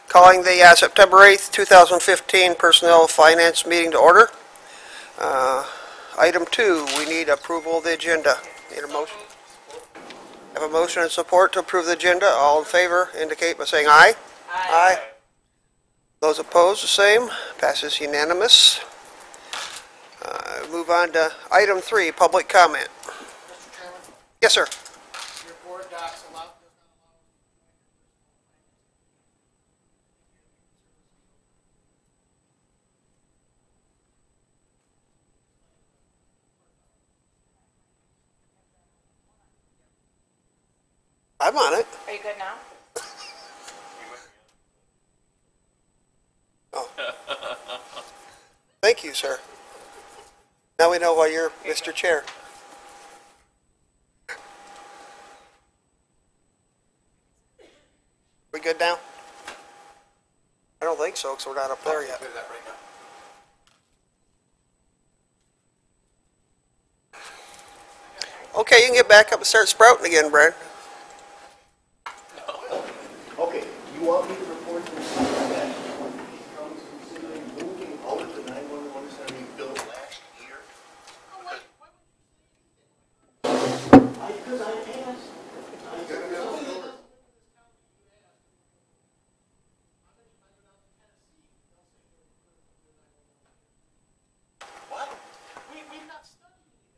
Calling the September 8th, 2015 Personnel Finance Meeting to order. Item 2, we need approval of the agenda. Need a motion? Have a motion and support to approve the agenda. All in favor indicate by saying aye. Aye. Those opposed, the same. Passes unanimous. Move on to item 3, public comment. Mr. Chairman? Yes, sir. Your board docs allow, I'm on it. Are you good now? Oh. Thank you, sir. Now we know why you're Mr. Chair. We good now? I don't think so, because we're not up there yet. Okay, you can get back up and start sprouting again, Brad. Okay, you want me to report to the city that the county's considering moving out of the 911 center we built last year? Because I asked. What? We've not studied anything.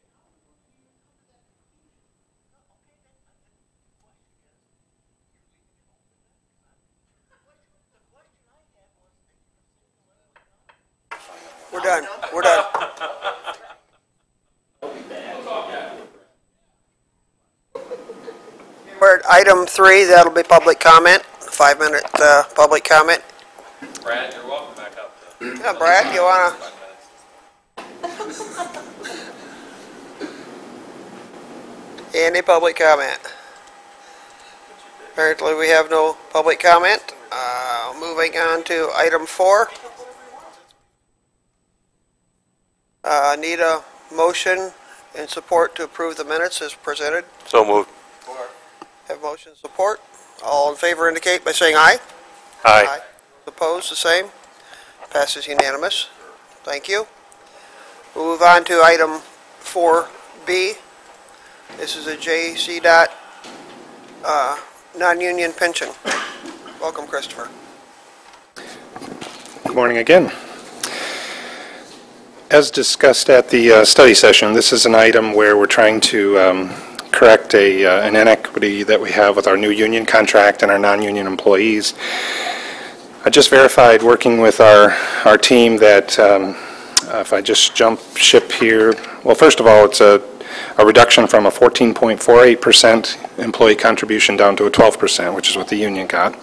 We're done. We're done. We're at item 3. That'll be public comment. 5-minute public comment. Brad, you're welcome back up. Yeah, Brad, you wanna? Any public comment? Apparently we have no public comment. Moving on to item 4. Need a motion and support to approve the minutes as presented. So moved. Have motion and support. All in favor indicate by saying aye. Aye. Opposed, the same. Passes unanimous. Thank you. We'll move on to item 4B. This is a JC dot non-union pension. Welcome, Christopher. Good morning again. As discussed at the study session, this is an item where we're trying to correct an inequity that we have with our new union contract and our non-union employees. I just verified working with our team that if I just jump ship here, well, first of all, it's a reduction from a 14.48% employee contribution down to a 12%, which is what the union got.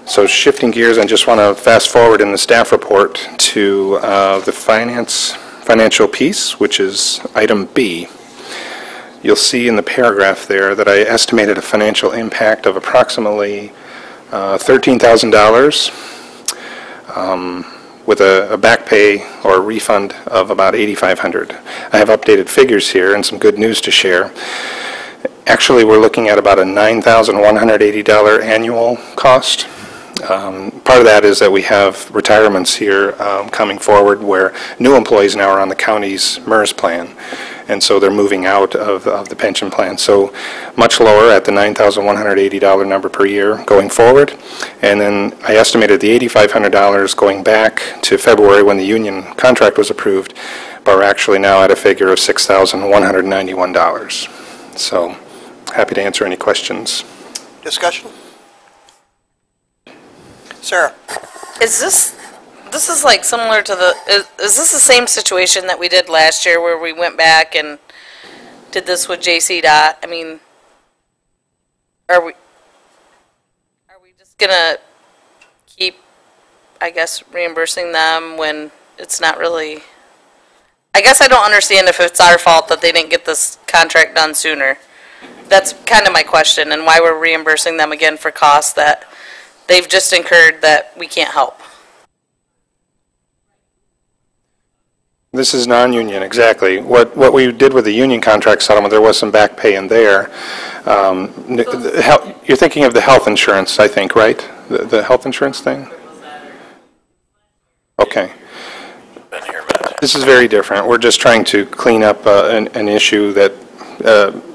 So shifting gears, I just want to fast forward in the staff report to the financial piece, which is item B. You'll see in the paragraph there that I estimated a financial impact of approximately $13,000 with a back pay or a refund of about $8,500. I have updated figures here and some good news to share. Actually, we're looking at about a $9,180 annual cost. Part of that is that we have retirements here coming forward where new employees now are on the county's MERS plan, and so they're moving out of the pension plan. So much lower at the $9,180 number per year going forward. And then I estimated the $8,500 going back to February when the union contract was approved, but we're actually now at a figure of $6,191. So happy to answer any questions. Discussion? Sarah? Is this is like similar to the, is this the same situation that we did last year where we went back and did this with JC Dot? I mean, are we just gonna keep, I guess, reimbursing them when it's not really, I guess I don't understand if it's our fault that they didn't get this contract done sooner. That's kind of my question, and why we're reimbursing them again for costs that they've just incurred that we can't help. This is non-union, exactly. What we did with the union contract settlement, there was some back pay in there. You're thinking of the health insurance, I think, right? The health insurance thing? Okay. This is very different. We're just trying to clean up an issue that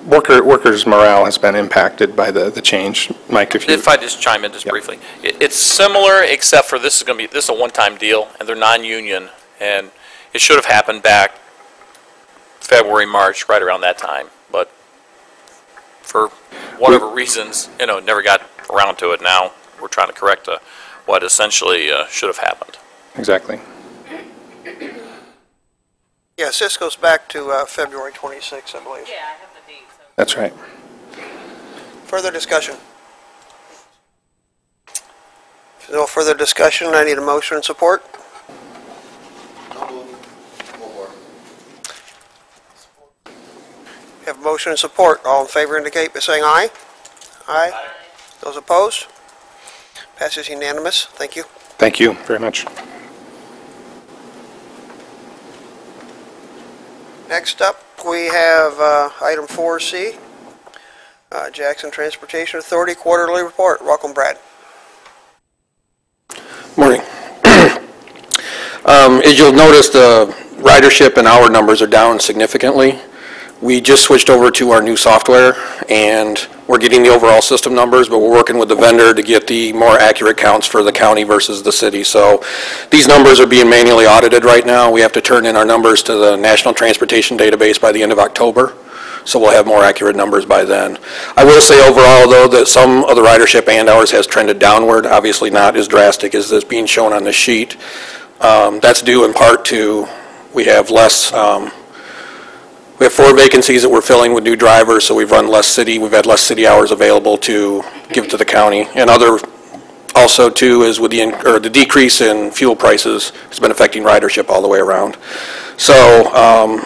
workers' morale has been impacted by the change. Mike, if you... If I just chime in just briefly. It's similar, except for this is a one-time deal, and they're non-union, and it should have happened back February, March, right around that time, but for whatever reasons, never got around to it. Now we're trying to correct what essentially should have happened. Exactly. Yes, this goes back to February 26th, I believe. Yeah, I have the date. So. That's right. Further discussion? If there's no further discussion, I need a motion and support. We have a motion and support. All in favor indicate by saying aye. Aye. Those opposed? Passes unanimous. Thank you. Thank you very much. Next up, we have item 4C, Jackson Transportation Authority Quarterly Report. Welcome, Brad. Morning. As you'll notice, the ridership and hour numbers are down significantly. We just switched over to our new software, and we're getting the overall system numbers, but we're working with the vendor to get the more accurate counts for the county versus the city. So these numbers are being manually audited right now. We have to turn in our numbers to the National Transportation Database by the end of October, so we'll have more accurate numbers by then. I will say overall, though, that some of the ridership and hours has trended downward, obviously not as drastic as is being shown on the sheet. That's due in part to we have less... We have 4 vacancies that we're filling with new drivers, so we've had less city hours available to give to the county. And also too is with the decrease in fuel prices has been affecting ridership all the way around. So,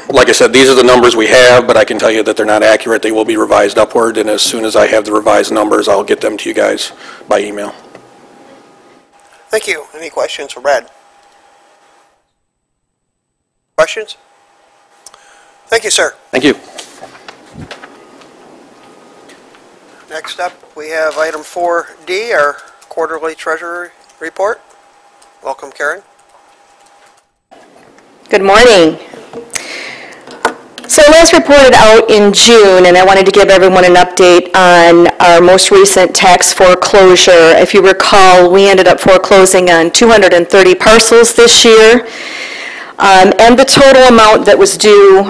like I said, these are the numbers we have, but I can tell you that they're not accurate. They will be revised upward, and as soon as I have the revised numbers, I'll get them to you guys by email. Thank you. Any questions for Brad? Questions? Thank you, sir. Thank you. Next up, we have item 4D, our quarterly treasury report. Welcome, Karen. Good morning. So as reported out in June, and I wanted to give everyone an update on our most recent tax foreclosure. If you recall, we ended up foreclosing on 230 parcels this year. And the total amount that was due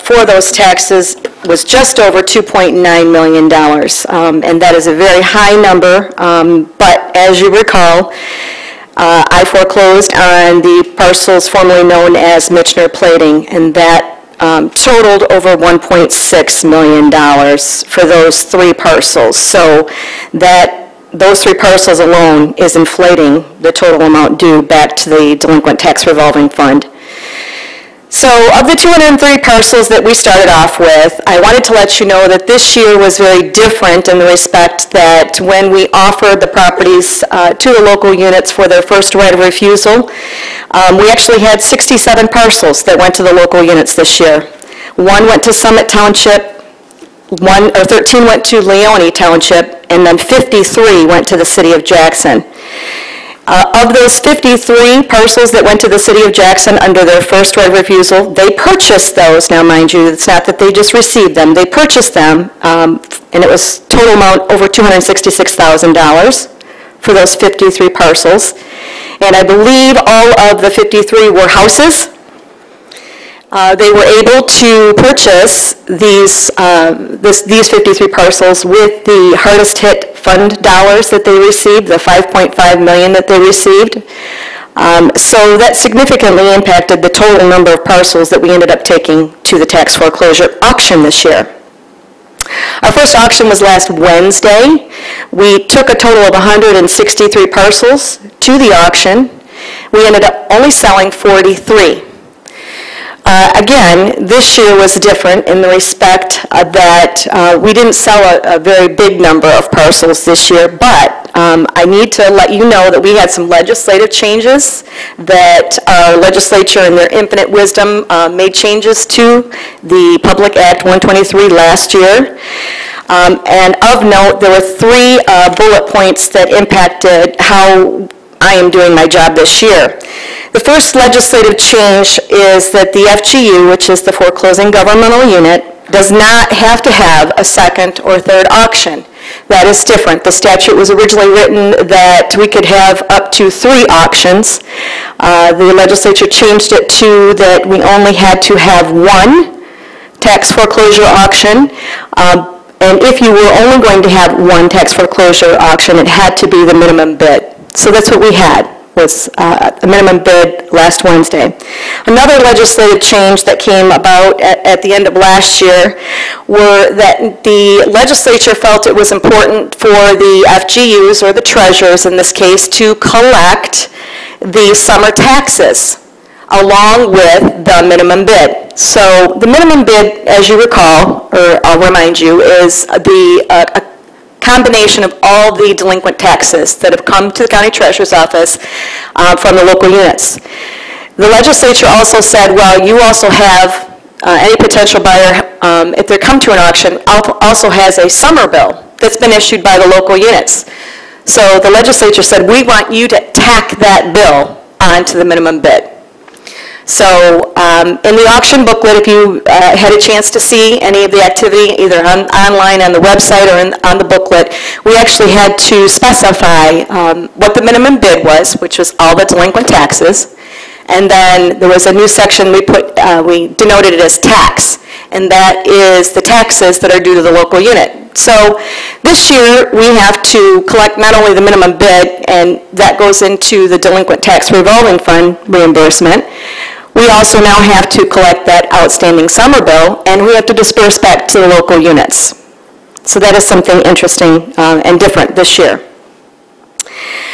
for those taxes was just over $2.9 million. And that is a very high number, but as you recall, I foreclosed on the parcels formerly known as Michener Plating, and that totaled over $1.6 million for those 3 parcels. So those 3 parcels alone is inflating the total amount due back to the Delinquent Tax Revolving Fund. So of the 203 parcels that we started off with, I wanted to let you know that this year was very different in the respect that when we offered the properties to the local units for their first right of refusal, we actually had 67 parcels that went to the local units this year. 1 went to Summit Township, 13 went to Leone Township, and then 53 went to the city of Jackson. Of those 53 parcels that went to the city of Jackson under their first right of refusal, they purchased those. Now, mind you, it's not that they just received them. They purchased them, and it was total amount over $266,000 for those 53 parcels. And I believe all of the 53 were houses. They were able to purchase these 53 parcels with the hardest hit fund dollars that they received, the $5.5 million that they received. So that significantly impacted the total number of parcels that we ended up taking to the tax foreclosure auction this year. Our first auction was last Wednesday. We took a total of 163 parcels to the auction. We ended up only selling 43. Again, this year was different in the respect that we didn't sell a very big number of parcels this year, but I need to let you know that we had some legislative changes, that our legislature in their infinite wisdom made changes to the Public Act 123 last year. And of note, there were 3 bullet points that impacted how I am doing my job this year. The first legislative change is that the FGU, which is the foreclosing governmental unit, does not have to have a second or third auction. That is different. The statute was originally written that we could have up to 3 auctions. The legislature changed it to that we only had to have 1 tax foreclosure auction. And if you were only going to have 1 tax foreclosure auction, it had to be the minimum bid. So that's what we had, was a minimum bid last Wednesday. Another legislative change that came about at the end of last year were that the legislature felt it was important for the FGUs, or the treasurers in this case, to collect the summer taxes along with the minimum bid. So the minimum bid, as you recall, or I'll remind you, is the combination of all the delinquent taxes that have come to the county treasurer's office from the local units. The legislature also said, well, you also have any potential buyer, if they come to an auction, also has a summer bill that's been issued by the local units. So the legislature said, we want you to tack that bill onto the minimum bid. So in the auction booklet, if you had a chance to see any of the activity, either online on the website or on the booklet, we actually had to specify what the minimum bid was, which was all the delinquent taxes. And then there was a new section we denoted it as tax, and that is the taxes that are due to the local unit. So this year, we have to collect not only the minimum bid, and that goes into the delinquent tax revolving fund reimbursement. We also now have to collect that outstanding summer bill, and we have to disperse back to the local units. So that is something interesting and different this year.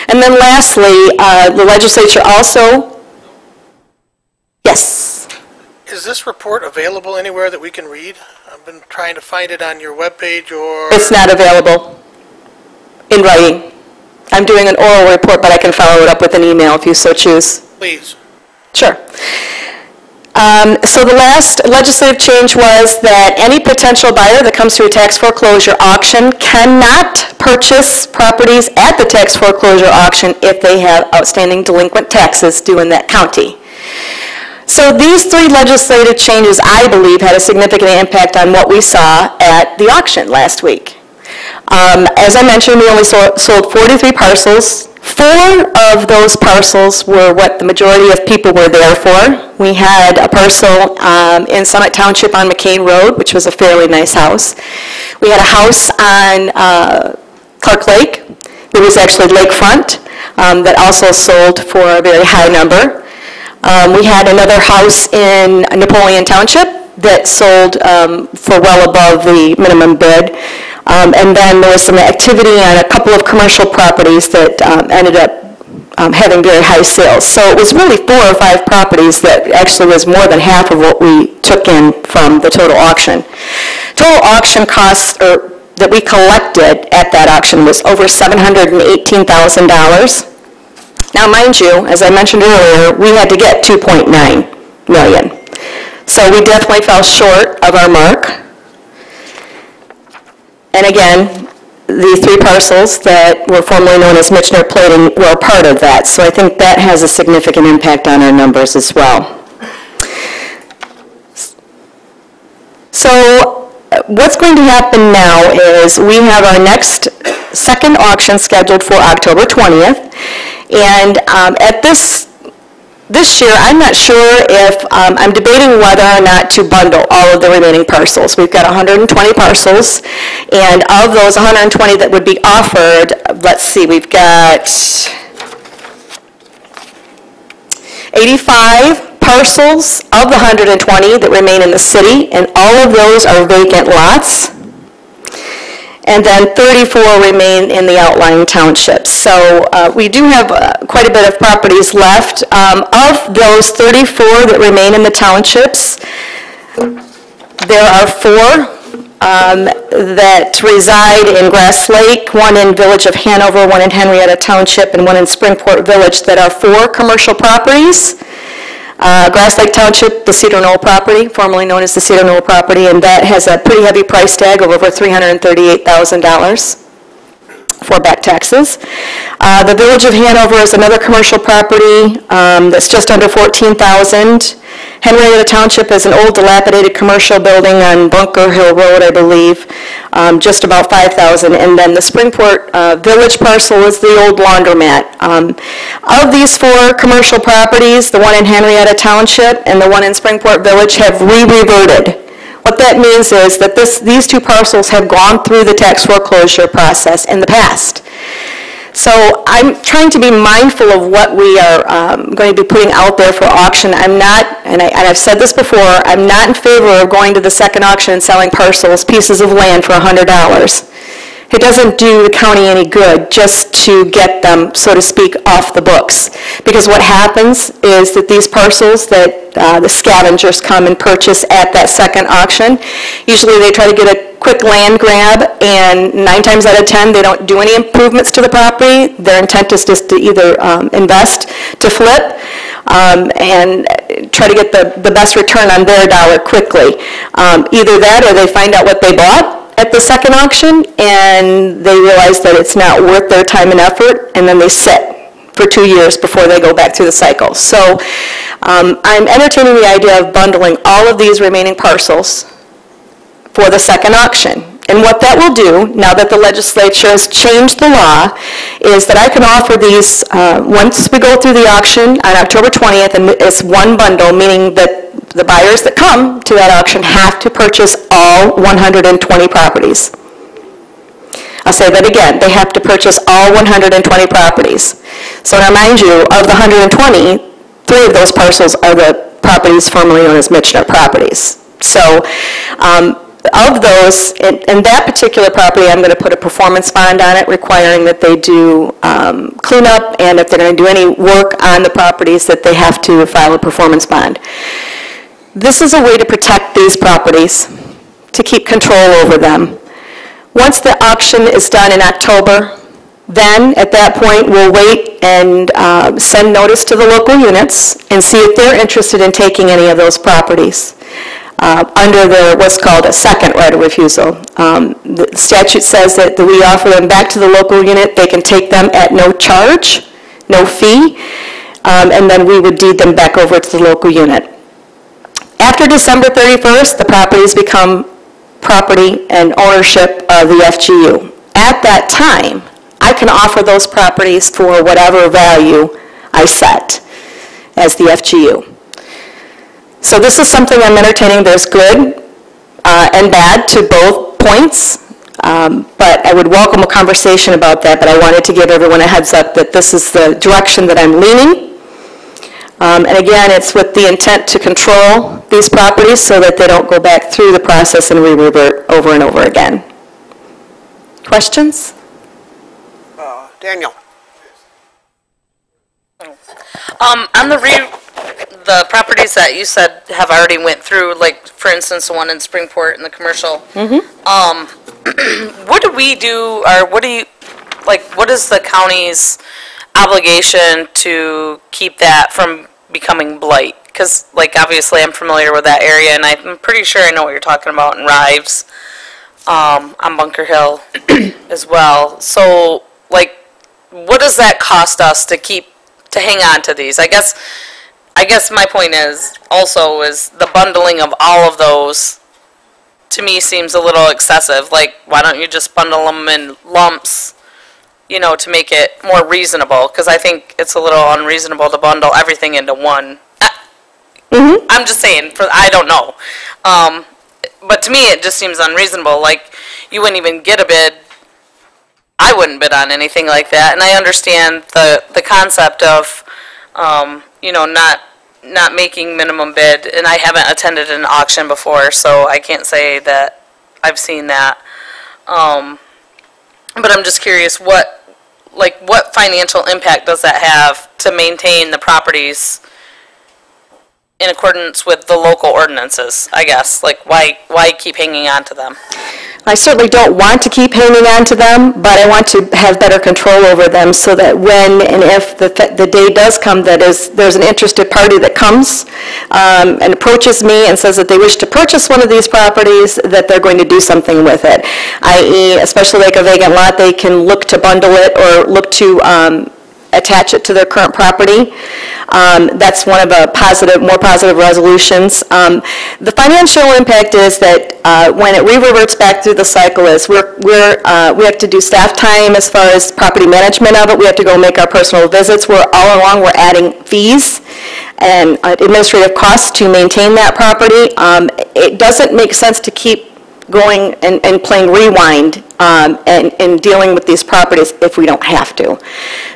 And then lastly, the legislature also, yes? Is this report available anywhere that we can read? I've been trying to find it on your webpage or... It's not available in writing. I'm doing an oral report, but I can follow it up with an email if you so choose. Please. Sure. So the last legislative change was that any potential buyer that comes to a tax foreclosure auction cannot purchase properties at the tax foreclosure auction if they have outstanding delinquent taxes due in that county. So these 3 legislative changes, I believe, had a significant impact on what we saw at the auction last week. As I mentioned, we only sold 43 parcels. 4 of those parcels were what the majority of people were there for. We had a parcel in Summit Township on McCain Road, which was a fairly nice house. We had a house on Clark Lake. It was actually lakefront that also sold for a very high number. We had another house in Napoleon Township that sold for well above the minimum bid. And then there was some activity on a couple of commercial properties that ended up having very high sales. So it was really 4 or 5 properties that actually was more than half of what we took in from the total auction. Total auction costs that we collected at that auction was over $718,000. Now, mind you, as I mentioned earlier, we had to get $2.9 million. So we definitely fell short of our mark. And again, the 3 parcels that were formerly known as Michener Plating were a part of that. So I think that has a significant impact on our numbers as well. So what's going to happen now is we have our next second auction scheduled for October 20th. And at this year, I'm not sure if, I'm debating whether or not to bundle all of the remaining parcels. We've got 120 parcels, and of those 120 that would be offered, let's see, we've got 85 parcels of the 120 that remain in the city, and all of those are vacant lots. And then 34 remain in the outlying townships. So we do have quite a bit of properties left. Of those 34 that remain in the townships, there are 4 that reside in Grass Lake, one in Village of Hanover, one in Henrietta Township, and one in Springport Village that are 4 commercial properties. Grass Lake Township, the Cedar Knoll property, formerly known as the Cedar Knoll property, and that has a pretty heavy price tag of over $338,000 for back taxes. The Village of Hanover is another commercial property that's just under $14,000. Henrietta Township is an old dilapidated commercial building on Bunker Hill Road, I believe, just about $5,000. And then the Springport Village parcel is the old laundromat. Of these 4 commercial properties, the one in Henrietta Township and the one in Springport Village have re-reverted. What that means is that these 2 parcels have gone through the tax foreclosure process in the past. So I'm trying to be mindful of what we are going to be putting out there for auction. I'm not, and I've said this before, I'm not in favor of going to the second auction and selling parcels, pieces of land for $100. It doesn't do the county any good just to get them, so to speak, off the books. Because what happens is that these parcels that the scavengers come and purchase at that second auction, usually they try to get a quick land grab, and 9 times out of 10 they don't do any improvements to the property. Their intent is just to either invest, to flip, and try to get the best return on their dollar quickly. Either that or they find out what they bought at the second auction and they realize that it's not worth their time and effort, and then they sit for 2 years before they go back through the cycle. So I'm entertaining the idea of bundling all of these remaining parcels for the second auction. And what that will do, now that the legislature has changed the law, is that I can offer these, once we go through the auction on October 20th, and it's one bundle, meaning that the buyers that come to that auction have to purchase all 120 properties. I'll say that again, they have to purchase all 120 properties. So now mind you, of the 120, 3 of those parcels are the properties formerly known as Michener properties. So of those, in that particular property, I'm going to put a performance bond on it requiring that they do cleanup, and if they're going to do any work on the properties, that they have to file a performance bond. This is a way to protect these properties, to keep control over them. Once the auction is done in October, then at that point we'll wait and send notice to the local units and see if they're interested in taking any of those properties under their what's called a second right of refusal. The statute says that we offer them back to the local unit. They can take them at no charge, no fee, and then we would deed them back over to the local unit. After December 31st, the properties become property and ownership of the FGU. At that time, I can offer those properties for whatever value I set as the FGU. So this is something I'm entertaining. There's good and bad to both points, but I would welcome a conversation about that, but I wanted to give everyone a heads up that this is the direction that I'm leaning. And again, it's with the intent to control these properties so that they don't go back through the process and re-revert over and over again. Questions? Daniel. On the properties that you said have already went through, like for instance the one in Springport and the commercial, what do we do, or what is the county's obligation to keep that from becoming blight? Because like obviously I'm familiar with that area, and I'm pretty sure I know what you're talking about in Rives, on Bunker Hill as well. So like, what does that cost us to hang on to these? I guess my point is the bundling of all of those to me seems a little excessive. Like, why don't you just bundle them in lumps, you know, to make it more reasonable? Because I think it's a little unreasonable to bundle everything into one. I'm just saying, I don't know. But to me it just seems unreasonable. Like, you wouldn't even get a bid. I wouldn't bid on anything like that. And I understand the concept of, you know, not making minimum bid, and I haven't attended an auction before, so I can't say that I've seen that. But I'm just curious, what financial impact does that have to maintain the properties in accordance with the local ordinances, I guess. Like, why keep hanging on to them? I certainly don't want to keep hanging on to them, but I want to have better control over them so that when and if the day does come that there's an interested party that comes and approaches me and says that they wish to purchase one of these properties, that they're going to do something with it. I.e., especially like a vacant lot, they can look to bundle it or look to attach it to their current property. That's one of the more positive resolutions. The financial impact is that when it reverts back through the cycle is we have to do staff time as far as property management of it. We have to go make our personal visits. All along we're adding fees and administrative costs to maintain that property. It doesn't make sense to keep going and playing rewind and dealing with these properties if we don't have to.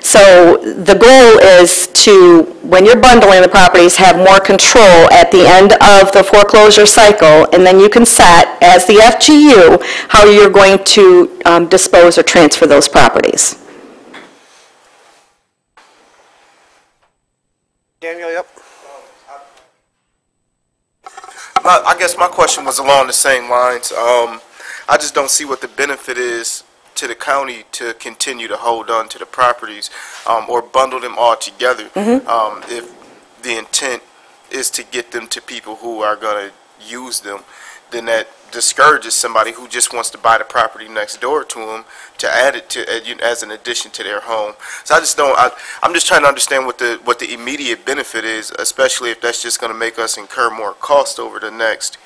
So the goal is to, when you're bundling the properties, have more control at the end of the foreclosure cycle, and then you can set, as the FGU, how you're going to dispose or transfer those properties. Daniel, yep. I guess my question was along the same lines. I just don't see what the benefit is to the county to continue to hold on to the properties or bundle them all together if the intent is to get them to people who are going to use them. Then that discourages somebody who just wants to buy the property next door to them to add it to as an addition to their home. So I just don't. I'm just trying to understand what the immediate benefit is, especially if that's just going to make us incur more cost over the next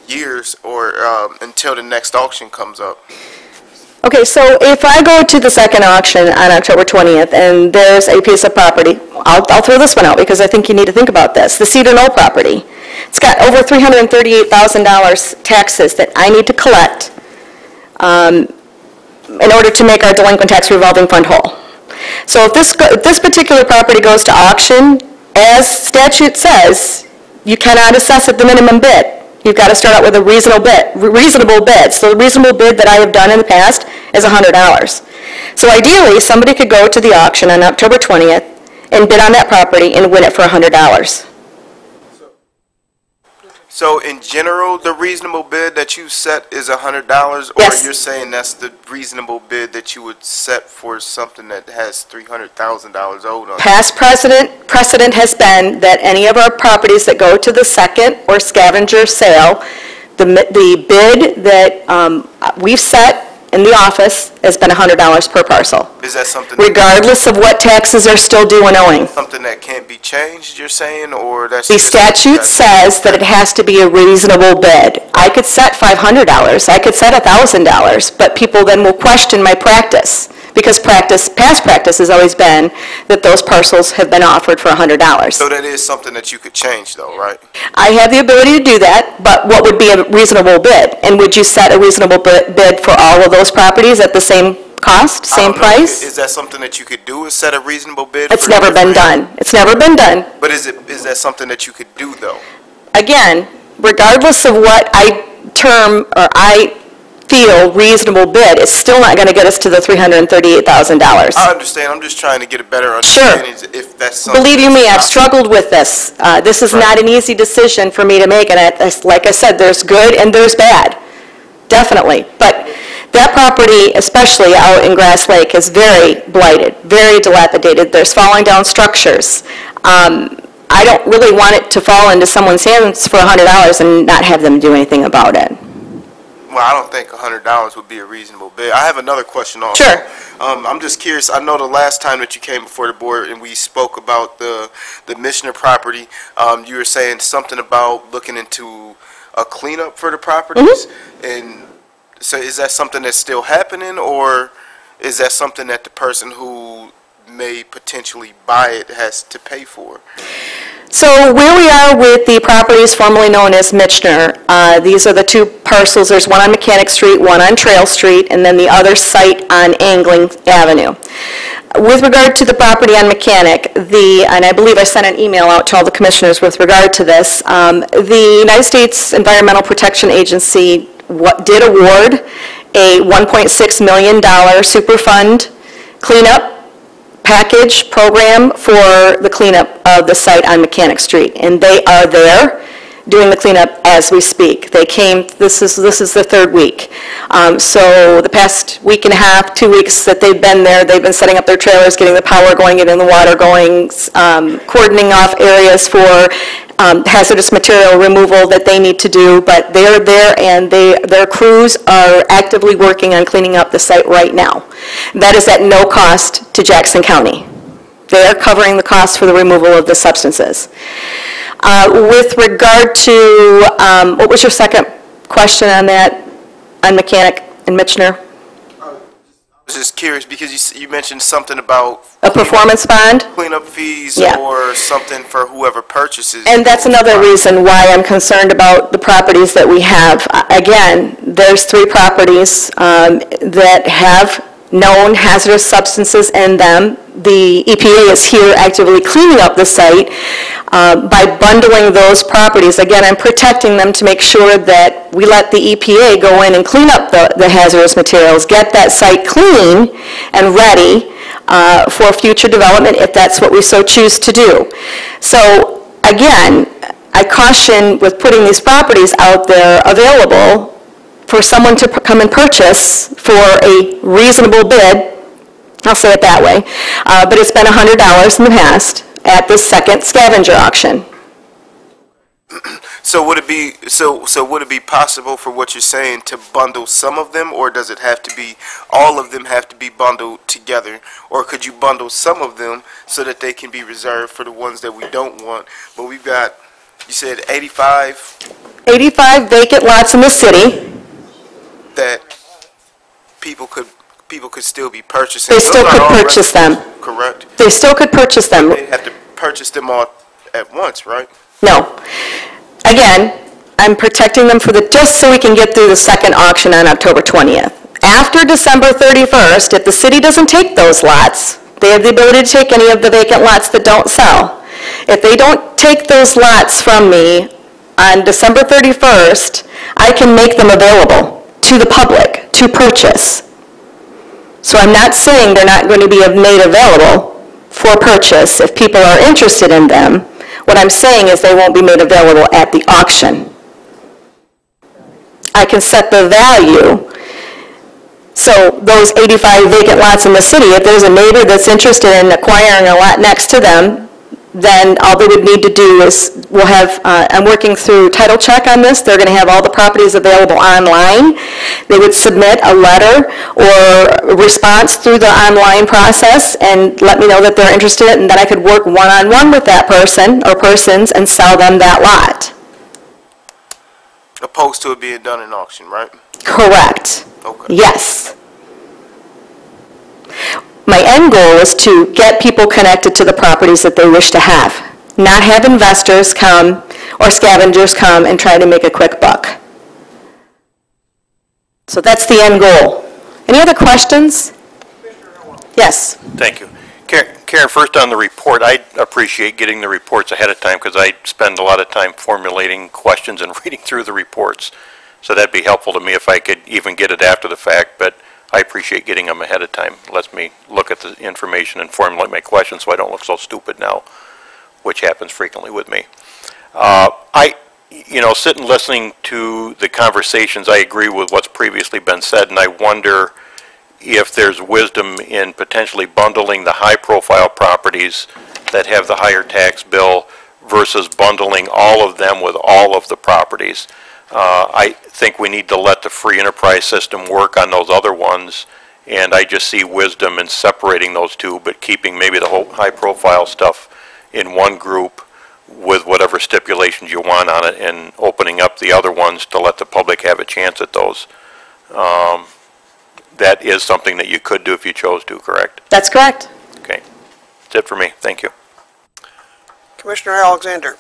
years or until the next auction comes up. Okay, so if I go to the second auction on October 20th and there's a piece of property, I'll throw this one out because I think you need to think about this. The Cedar Knoll property. It's got over $338,000 taxes that I need to collect in order to make our delinquent tax revolving fund whole. So if this particular property goes to auction, as statute says, you cannot assess at the minimum bid. You've got to start out with a reasonable bid. So the reasonable bid that I have done in the past is $100. So ideally, somebody could go to the auction on October 20th and bid on that property and win it for $100. So in general, the reasonable bid that you set is $100, or Yes. you're saying that's the reasonable bid that you would set for something that has $300,000 owed on it? Past precedent has been that any of our properties that go to the second or scavenger sale, the bid that we've set in the office has been $100 per parcel, Is that something? regardless of what taxes are still due and owing. Something that can't be changed, you're saying, or that's The just- statute says that it has to be a reasonable bid. I could set $500, I could set $1,000, but people then will question my practice, because past practice has always been that those parcels have been offered for $100. So that is something that you could change, though, right? I have the ability to do that, but what would be a reasonable bid? And would you set a reasonable bid for all of those properties at the same cost, I same don't know. price? Is that something that you could do? Is set a reasonable bid? It's for never been different- done. It's never been done. But is that something that you could do, though? Again, regardless of what I feel reasonable bid, it's still not going to get us to the $338,000. I understand. I'm just trying to get a better Sure. understanding if that's something. Believe you me, I've that's struggled with this. This is Right. not an easy decision for me to make, and like I said, there's good and there's bad, definitely. But that property, especially out in Grass Lake, is very blighted, very dilapidated. There's falling down structures. I don't really want it to fall into someone's hands for $100 and not have them do anything about it. Well, I don't think $100 would be a reasonable bid. I have another question also. Sure. I'm just curious. I know the last time that you came before the board and we spoke about the Michener property, you were saying something about looking into a cleanup for the properties. And so is that something that's still happening, or is that something that the person who may potentially buy it has to pay for? So where we are with the properties formerly known as Michener, these are the two parcels. There's one on Mechanic Street, one on Trail Street, and then the other site on Angling Avenue. With regard to the property on Mechanic, and I believe I sent an email out to all the commissioners with regard to this, the United States Environmental Protection Agency did award a $1.6 million Superfund cleanup package program for the cleanup of the site on Mechanic Street, and they are there doing the cleanup as we speak. They came, this is the third week. So the past week and a half, 2 weeks that they've been there, they've been setting up their trailers, getting the power going, getting the water going, cordoning off areas for hazardous material removal that they need to do, but they're there and their crews are actively working on cleaning up the site right now. That is at no cost to Jackson County. They are covering the cost for the removal of the substances. With regard to, what was your second question on that, on Mechanic and Michener? I was just curious because you mentioned something about A performance bond? cleanup fees Yeah. or something for whoever purchases. And that's another reason why I'm concerned about the properties that we have. Again, there's 3 properties that have known hazardous substances in them. The EPA is here actively cleaning up the site by bundling those properties. Again, I'm protecting them to make sure that we let the EPA go in and clean up the hazardous materials, get that site clean and ready for future development if that's what we so choose to do. So again, I caution with putting these properties out there available for someone to come and purchase for a reasonable bid, I'll say it that way, but it's been $100 in the past at the second scavenger auction. So would it be possible for what you're saying to bundle some of them, or does it have to be all of them have to be bundled together, or could you bundle some of them so that they can be reserved for the ones that we don't want? But we've got, you said 85 vacant lots in the city. that people could still be purchasing. They still Those are could all purchase them. Correct. They still could purchase them. They have to purchase them all at once, right? No. Again, I'm protecting them for just so we can get through the second auction on October 20th. After December 31st, if the city doesn't take those lots, they have the ability to take any of the vacant lots that don't sell. If they don't take those lots from me on December 31st, I can make them available to the public to purchase. So I'm not saying they're not going to be made available for purchase if people are interested in them. What I'm saying is they won't be made available at the auction. I can set the value. So those 85 vacant lots in the city, if there's a neighbor that's interested in acquiring a lot next to them, then all they would need to do is, we'll have, I'm working through title check on this. They're going to have all the properties available online. They would submit a letter or a response through the online process and let me know that they're interested, and then I could work one-on-one with that person or persons and sell them that lot. Opposed to it being done in auction, right? Correct. Okay. Yes. My end goal is to get people connected to the properties that they wish to have, not have investors come or scavengers come and try to make a quick buck. So that's the end goal. Any other questions? Yes. Thank you. Karen, first on the report, I appreciate getting the reports ahead of time because I spend a lot of time formulating questions and reading through the reports. So that'd be helpful to me if I could even get it after the fact, but I appreciate getting them ahead of time. It lets me look at the information and formulate my questions so I don't look so stupid now, which happens frequently with me. Sitting listening to the conversations, I agree with what's previously been said, and I wonder if there's wisdom in potentially bundling the high-profile properties that have the higher tax bill versus bundling all of them with all of the properties. I think we need to let the free enterprise system work on those other ones, and I just see wisdom in separating those two, but keeping maybe the whole high-profile stuff in one group with whatever stipulations you want on it, and opening up the other ones to let the public have a chance at those. That is something that you could do if you chose to, correct? That's correct. Okay. That's it for me. Thank you. Commissioner Alexander.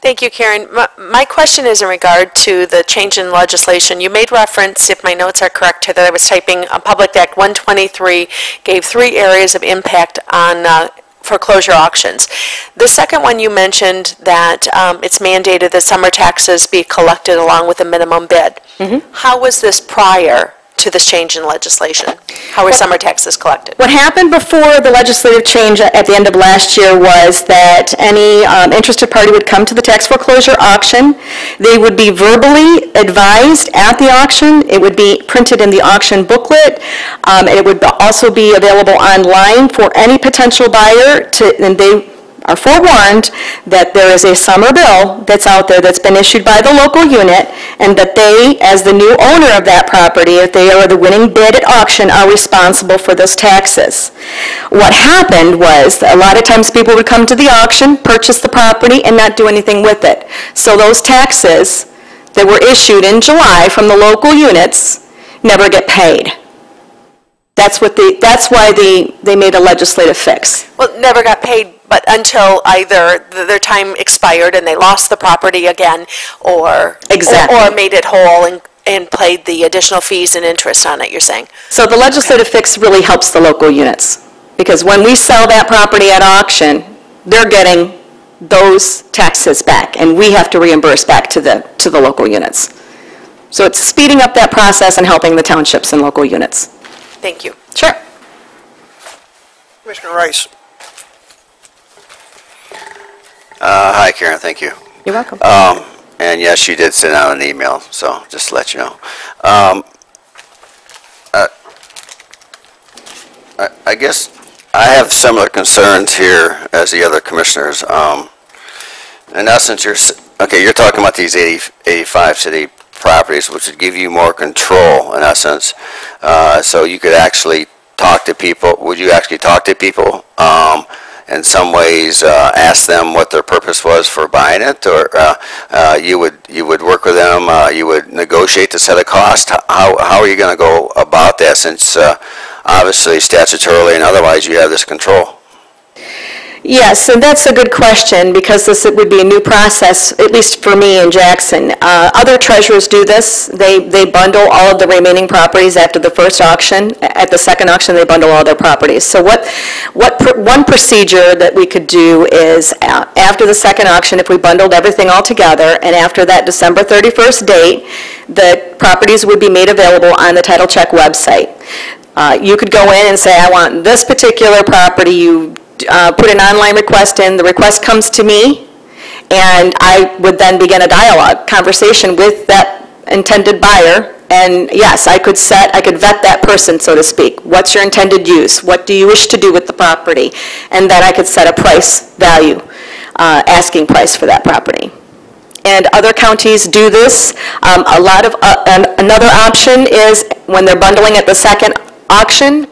Thank you, Karen. My question is in regard to the change in legislation. You made reference, if my notes are correct, that I was typing, Public Act 123 gave 3 areas of impact on foreclosure auctions. The second one you mentioned that it's mandated that summer taxes be collected along with a minimum bid. Mm-hmm. How was this prior to this change in legislation? How are summer taxes collected? What happened before the legislative change at the end of last year was that any interested party would come to the tax foreclosure auction. They would be verbally advised at the auction. It would be printed in the auction booklet. It would also be available online for any potential buyer and they are forewarned that there is a summer bill that's out there that's been issued by the local unit, and that they, as the new owner of that property, if they are the winning bid at auction, are responsible for those taxes. What happened was, a lot of times people would come to the auction, purchase the property, and not do anything with it. So those taxes that were issued in July from the local units never get paid. That's why they made a legislative fix. Well, never got paid, but until either their time expired and they lost the property again, or Exactly. or made it whole and paid the additional fees and interest on it, you're saying? So the legislative fix really helps the local units, because when we sell that property at auction, they're getting those taxes back, and we have to reimburse back to the local units. So it's speeding up that process and helping the townships and local units. Thank you. Sure. Commissioner Rice. Hi, Karen, thank you. You're welcome. And yes, you did send out an email, so just to let you know. I guess I have similar concerns here as the other commissioners. In essence, you're talking about these 85 city properties, which would give you more control, in essence. So you could actually talk to people. Would you actually talk to people? In some ways, ask them what their purpose was for buying it, or you would work with them, you would negotiate the set of cost. How are you going to go about that, since obviously statutorily and otherwise you have this control? Yes, and that's a good question, because this would be a new process, at least for me in Jackson. Other treasurers do this. They bundle all of the remaining properties after the first auction. At the second auction, they bundle all their properties. So one procedure that we could do is, after the second auction, if we bundled everything all together, and after that December 31st date, the properties would be made available on the Title Check website. You could go in and say, I want this particular property. You put an online request in, the request comes to me, and I would then begin a dialogue, conversation with that intended buyer, and yes, I could vet that person, so to speak. What's your intended use? What do you wish to do with the property? And then I could set a price value, asking price for that property. And other counties do this. Another option is, when they're bundling at the second auction,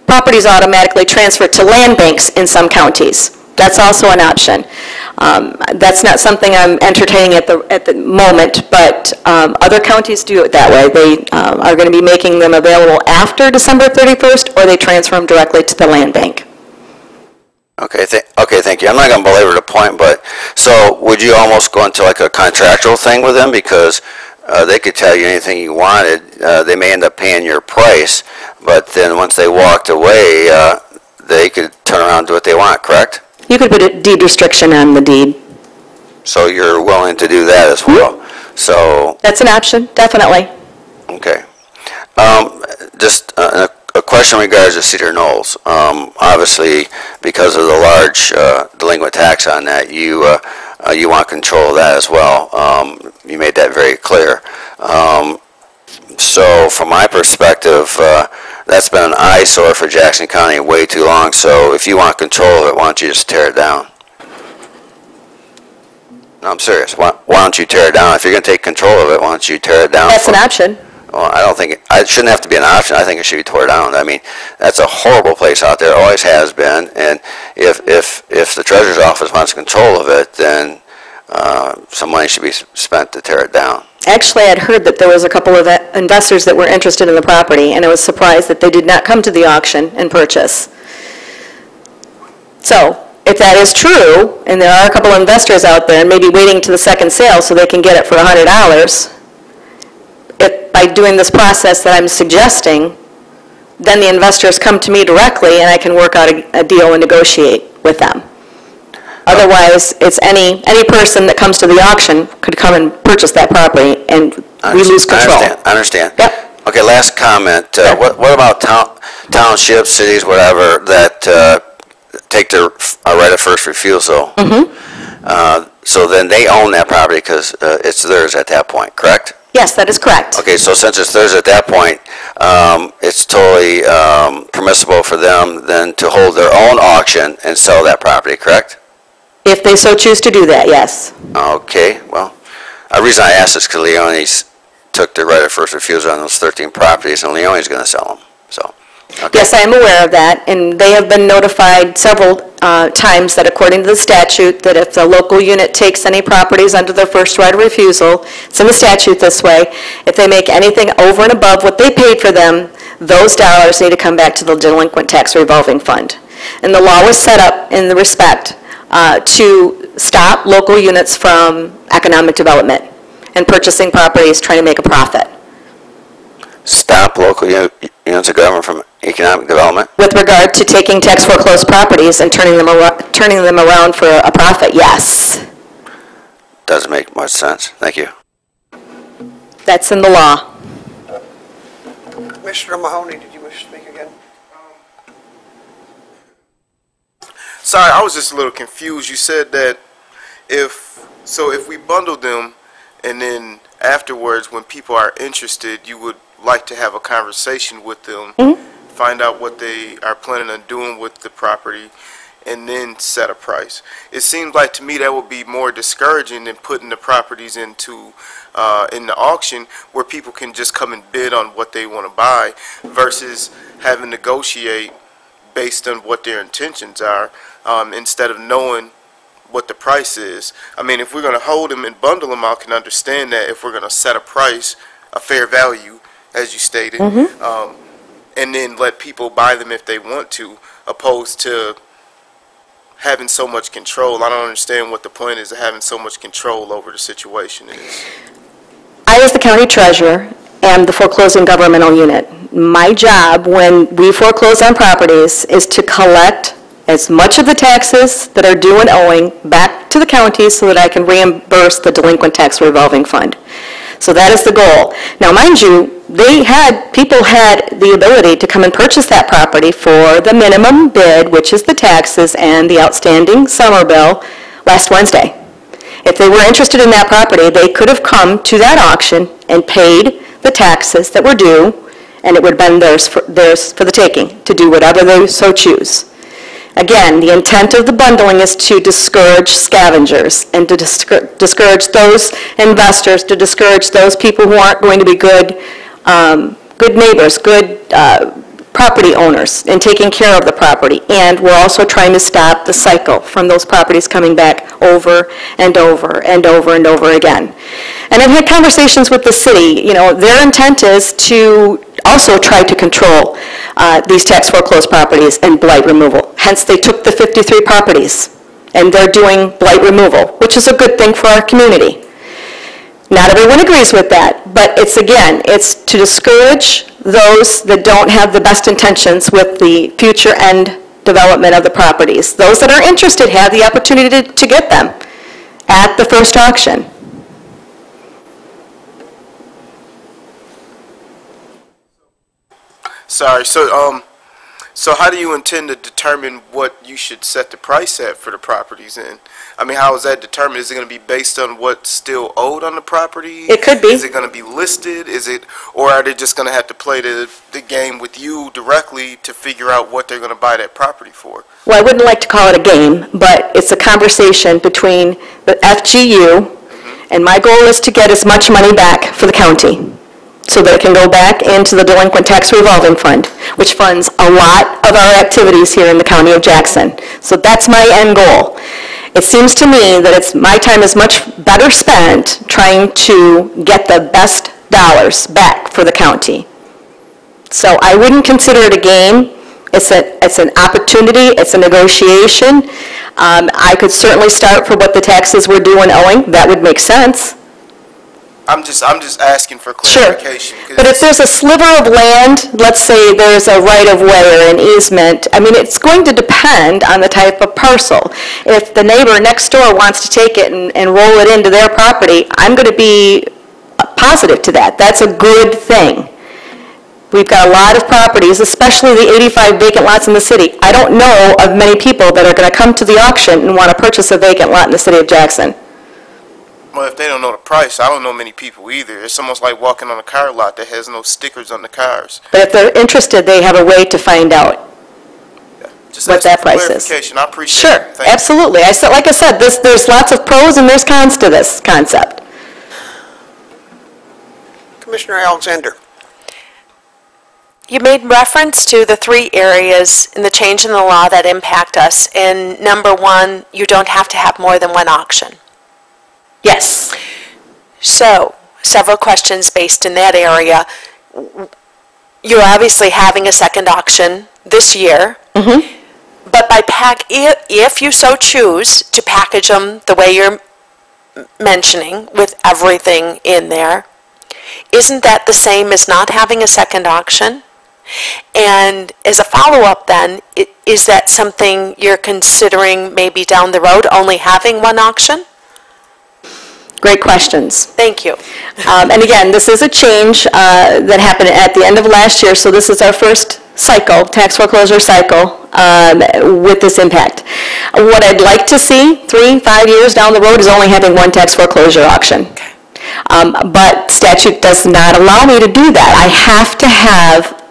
properties automatically transfer to land banks in some counties. That's also an option. That's not something I'm entertaining at the moment, but other counties do it that way. They are going to be making them available after December 31st, or they transfer them directly to the land bank. Okay, thank you. I'm not going to belabor the point, but so would you almost go into like a contractual thing with them, because they could tell you anything you wanted. They may end up paying your price, but then once they walked away, they could turn around and do what they want, correct? You could put a deed restriction on the deed. So you're willing to do that as well? Mm-hmm. So that's an option, definitely. Okay. Just a question in regards to Cedar Knolls. Obviously, because of the large delinquent tax on that, you want control of that as well. You made that very clear. So from my perspective, that's been an eyesore for Jackson County way too long. So if you want control of it, why don't you just tear it down? No, I'm serious. Why don't you tear it down? If you're going to take control of it, why don't you tear it down? That's an option. Well, I don't think it shouldn't have to be an option. I think it should be torn down. I mean, that's a horrible place out there. It always has been. And if the treasurer's office wants control of it, then some money should be spent to tear it down. Actually, I'd heard that there was a couple of investors that were interested in the property, and I was surprised that they did not come to the auction and purchase. So, if that is true, and there are a couple of investors out there, maybe waiting to the second sale so they can get it for $100, by doing this process that I'm suggesting, then the investors come to me directly, and I can work out a deal and negotiate with them. Otherwise, it's any person that comes to the auction could come and purchase that property, and we lose control. I understand. Yep. Okay, last comment. What about townships, cities, whatever, that take their right of first refusal? So then they own that property because it's theirs at that point, correct? Yes, that is correct. Okay, so since it's theirs at that point, it's totally permissible for them then to hold their own auction and sell that property, correct? If they so choose to do that, yes. Okay, well, the reason I asked is because Leone's took the right of first refusal on those 13 properties, and Leone's going to sell them, so. Okay. Yes, I am aware of that, and they have been notified several times that according to the statute, that if the local unit takes any properties under their first right of refusal, it's in the statute this way, if they make anything over and above what they paid for them, those dollars need to come back to the delinquent tax revolving fund. And the law was set up in the respect to stop local units from economic development and purchasing properties trying to make a profit. Stop local units of government from economic development? With regard to taking tax foreclosed properties and turning them around for a profit, yes. Doesn't make much sense. Thank you. That's in the law. Commissioner Mahoney, did you wish to speak again? Sorry, I was just a little confused. You said that if we bundle them and then afterwards when people are interested, you would like to have a conversation with them, find out what they are planning on doing with the property, and then set a price. It seems like to me that would be more discouraging than putting the properties into in the auction where people can just come and bid on what they want to buy versus having to negotiate based on what their intentions are instead of knowing what the price is. I mean, if we're going to hold them and bundle them, I can understand that if we're going to set a price, a fair value, as you stated, and then let people buy them if they want to, opposed to having so much control. I don't understand what the point is of having so much control over the situation is. I, as the county treasurer, am the foreclosing governmental unit. My job when we foreclose on properties is to collect as much of the taxes that are due and owing back to the county so that I can reimburse the delinquent tax revolving fund. So that is the goal. Now, mind you, people had the ability to come and purchase that property for the minimum bid, which is the taxes and the outstanding summer bill, last Wednesday. If they were interested in that property, they could have come to that auction and paid the taxes that were due, and it would have been theirs for the taking, to do whatever they so choose. Again, the intent of the bundling is to discourage scavengers and to discourage those investors, to discourage those people who aren't going to be good neighbors, good property owners, and taking care of the property. And we're also trying to stop the cycle from those properties coming back over and over and over and over again. And I've had conversations with the city. You know, their intent is to also try to control these tax foreclosed properties and blight removal. Hence, they took the 53 properties, and they're doing blight removal, which is a good thing for our community. Not everyone agrees with that, but it's to discourage those that don't have the best intentions with the future end development of the properties. Those that are interested have the opportunity to get them at the first auction. Sorry, so how do you intend to determine what you should set the price at for the properties in? I mean, how is that determined? Is it going to be based on what's still owed on the property? It could be. Is it going to be listed? Or are they just going to have to play the game with you directly to figure out what they're going to buy that property for? Well, I wouldn't like to call it a game, but it's a conversation between the FGU, and my goal is to get as much money back for the county so that it can go back into the delinquent tax revolving fund, which funds a lot of our activities here in the county of Jackson. So that's my end goal. It seems to me that my time is much better spent trying to get the best dollars back for the county. So I wouldn't consider it a game. It's an opportunity. It's a negotiation. I could certainly start for what the taxes were due and owing. That would make sense. I'm just asking for clarification. Sure. But if there's a sliver of land, let's say there's a right-of-way or an easement, I mean, it's going to depend on the type of parcel. If the neighbor next door wants to take it and roll it into their property, I'm going to be positive to that. That's a good thing. We've got a lot of properties, especially the 85 vacant lots in the city. I don't know of many people that are going to come to the auction and want to purchase a vacant lot in the city of Jackson. Well, if they don't know the price, I don't know many people either. It's almost like walking on a car lot that has no stickers on the cars. But if they're interested, they have a way to find out Just what asking that for price is. clarification. I appreciate Sure, it. Thank you. absolutely. Like I said, there's lots of pros and there's cons to this concept. Commissioner Alexander. You made reference to the 3 areas in the change in the law that impact us. And number 1, you don't have to have more than 1 auction. Yes. So, several questions based in that area. You're obviously having a second auction this year. But if you so choose to package them the way you're mentioning, with everything in there, isn't that the same as not having a second auction? And as a follow-up then, is that something you're considering maybe down the road, only having 1 auction? Great questions. Thank you. And again, this is a change that happened at the end of last year, so this is our first cycle, tax foreclosure cycle, with this impact. What I'd like to see 3-5 years down the road is only having 1 tax foreclosure auction. But statute does not allow me to do that. I have to have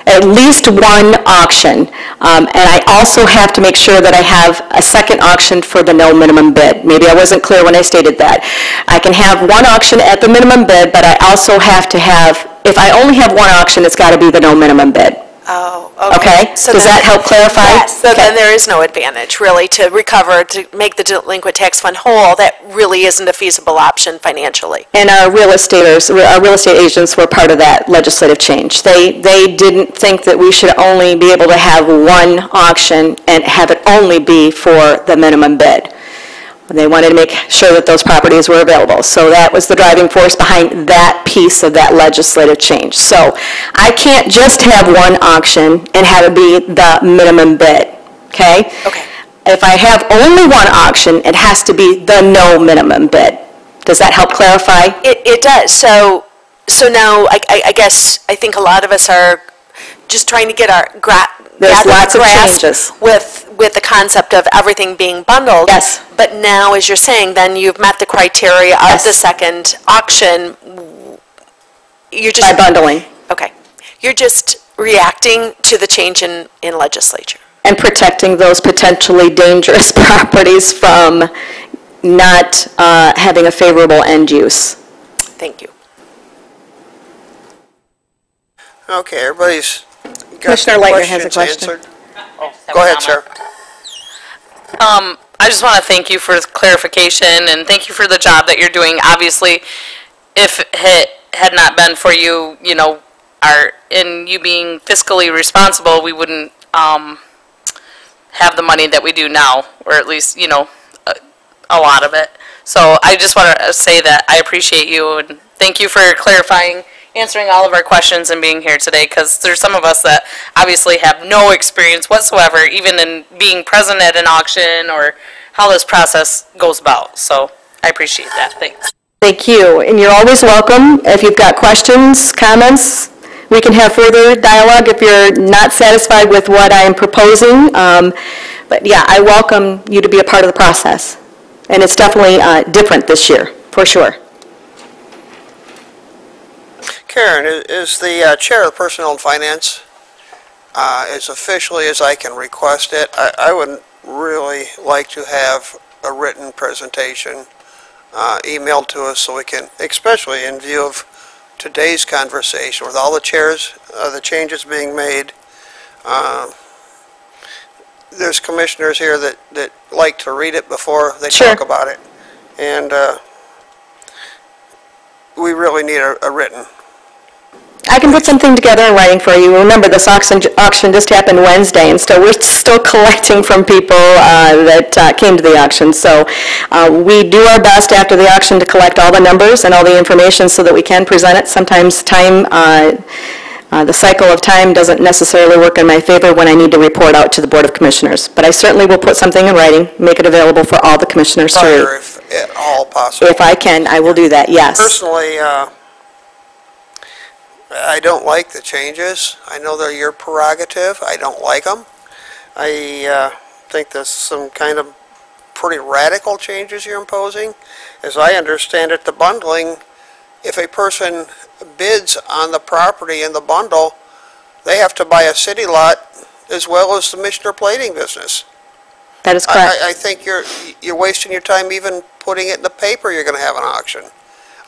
at least one auction. And I also have to make sure that I have a second auction for the no minimum bid. Maybe I wasn't clear when I stated that. I can have 1 auction at the minimum bid, but I also have to have, if I only have 1 auction, it's got to be the no minimum bid. Oh, Okay? So Does that help clarify? Yes, so Okay. then there is no advantage, really, to recover, to make the delinquent tax fund whole. That really isn't a feasible option financially. And our real estate agents were part of that legislative change. They didn't think that we should only be able to have 1 auction and have it only be for the minimum bid. They wanted to make sure that those properties were available. So that was the driving force behind that piece of that legislative change. So I can't just have 1 auction and have it be the minimum bid, okay? Okay. If I have only 1 auction, it has to be the no minimum bid. Does that help clarify? It does. So now, I guess, I think a lot of us are just trying to get our There's lots of grasp changes. with the concept of everything being bundled. Yes. But now, as you're saying, then you've met the criteria of Yes. the second auction. You're just By bundling. Okay. You're just reacting to the change in legislature. And protecting those potentially dangerous properties from not having a favorable end use. Thank you. Okay, everybody's got Commissioner their Leitner has a questions question. answered. Go ahead, sir. I just want to thank you for the clarification and thank you for the job that you're doing. Obviously, if it had not been for you, in you being fiscally responsible, we wouldn't have the money that we do now, or at least, a lot of it. So I just want to say that I appreciate you and thank you for clarifying, answering all of our questions and being here today, because there's some of us that obviously have no experience whatsoever, even in being present at an auction or how this process goes about. So I appreciate that. Thanks. Thank you, and you're always welcome. If you've got questions, comments, we can have further dialogue if you're not satisfied with what I am proposing. But yeah, I welcome you to be a part of the process. And it's definitely different this year, for sure. Karen, is the Chair of Personnel and Finance as officially as I can request it? I would really like to have a written presentation emailed to us so we can, especially in view of today's conversation with all the chairs, the changes being made. There's commissioners here that like to read it before they Sure. talk about it. And we really need a written. I can put something together in writing for you. Remember, this auction just happened Wednesday, and we're still collecting from people that came to the auction. So we do our best after the auction to collect all the numbers and all the information so that we can present it. Sometimes the cycle of time doesn't necessarily work in my favor when I need to report out to the Board of Commissioners. But I certainly will put something in writing, make it available for all the commissioners to read. Prior, if at all possible. If I can, I will do that, yes. Personally, I don't like the changes. I know they're your prerogative. I don't like them. I think there's some kind of pretty radical changes you're imposing. As I understand it, the bundling, if a person bids on the property in the bundle, they have to buy a city lot as well as the Michener plating business. That is correct. I think you're wasting your time even putting it in the paper you're going to have an auction.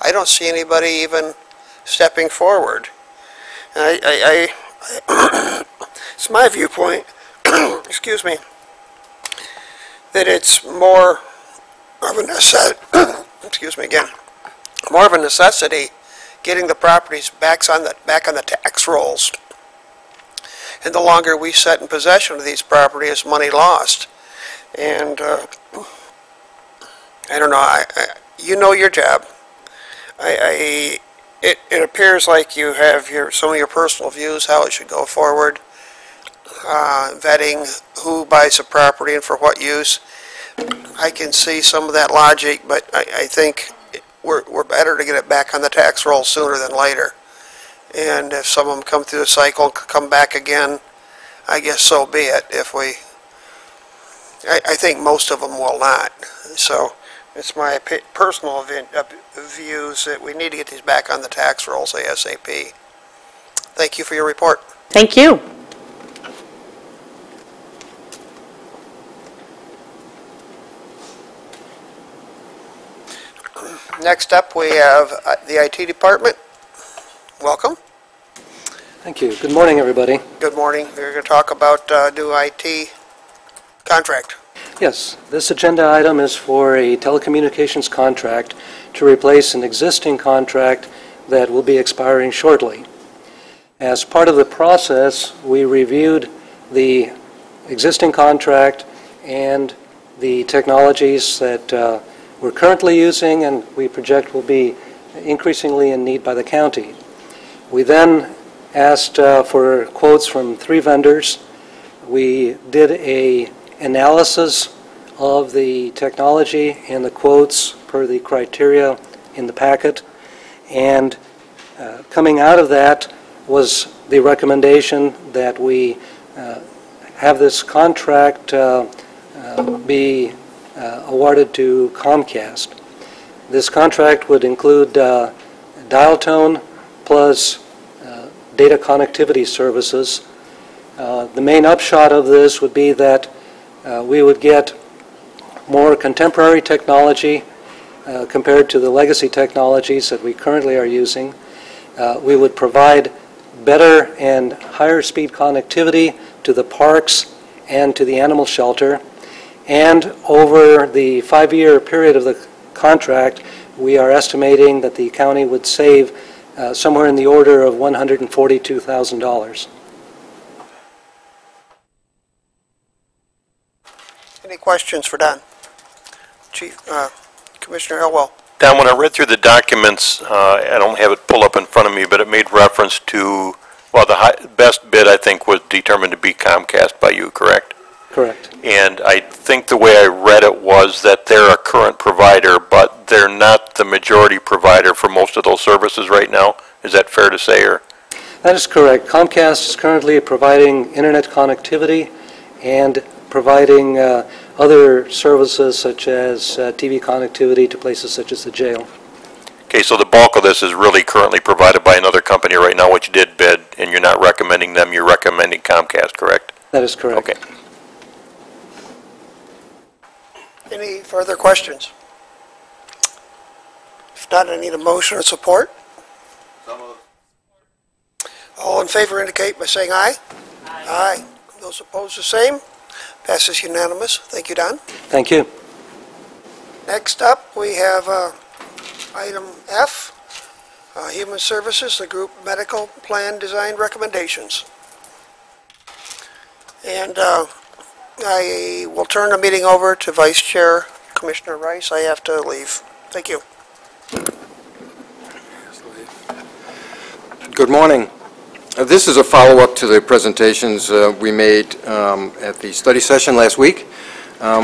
I don't see anybody even stepping forward. And it's my viewpoint, excuse me, that it's more of a necessity, excuse me again, more of a necessity getting the properties back on the tax rolls. And the longer we sit in possession of these properties, money lost. And I don't know, you know your job. It appears like you have some of your personal views how it should go forward, vetting who buys the property and for what use. I can see some of that logic, but I think we're better to get it back on the tax roll sooner than later. And if some of them come through the cycle and come back again, I guess so be it. I think most of them will not. So it's my personal views that we need to get these back on the tax rolls ASAP. Thank you for your report. Thank you. Next up, we have the IT department. Welcome. Thank you. Good morning, everybody. Good morning. We're going to talk about new IT contract. Yes, this agenda item is for a telecommunications contract to replace an existing contract that will be expiring shortly. As part of the process, we reviewed the existing contract and the technologies that we're currently using and we project will be increasingly in need by the county. We then asked for quotes from 3 vendors. We did an analysis of the technology and the quotes per the criteria in the packet, and coming out of that was the recommendation that we have this contract be awarded to Comcast. This contract would include dial tone plus data connectivity services. The main upshot of this would be that we would get more contemporary technology compared to the legacy technologies that we currently are using. We would provide better and higher speed connectivity to the parks and to the animal shelter. And over the 5-year period of the contract, we are estimating that the county would save somewhere in the order of $142,000. Any questions for Don? Commissioner Elwell. Don, when I read through the documents, I don't have it pulled up in front of me, but it made reference to, well, the best bid, I think, was determined to be Comcast by you, correct? Correct. And I think the way I read it was that they're a current provider, but they're not the majority provider for most of those services right now. Is that fair to say? Or? That is correct. Comcast is currently providing internet connectivity and providing other services such as TV connectivity to places such as the jail. Okay, so the bulk of this is really currently provided by another company right now, which did bid, and you're not recommending them, you're recommending Comcast, correct? That is correct. Okay. Any further questions? If not, I need a motion of support. All in favor indicate by saying aye. Aye. Those opposed, the same. Passes unanimous. Thank you, Don. Thank you. Next up, we have item F, Human Services, the group medical plan design recommendations. And I will turn the meeting over to Vice Chair Commissioner Rice. I have to leave. Thank you. Good morning. This is a follow-up to the presentations we made at the study session last week.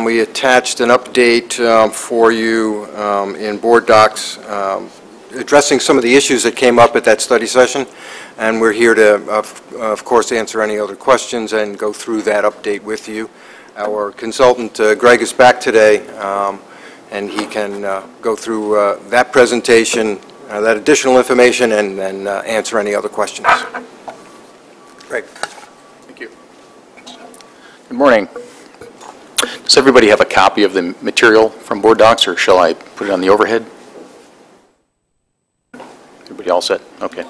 We attached an update for you in board docs addressing some of the issues that came up at that study session, and we're here to, of course, answer any other questions and go through that update with you. Our consultant, Greg, is back today, and he can go through that presentation, that additional information, and then answer any other questions. Greg. Thank you. Good morning. Does everybody have a copy of the material from Board Docs, or shall I put it on the overhead? Everybody all set? Okay.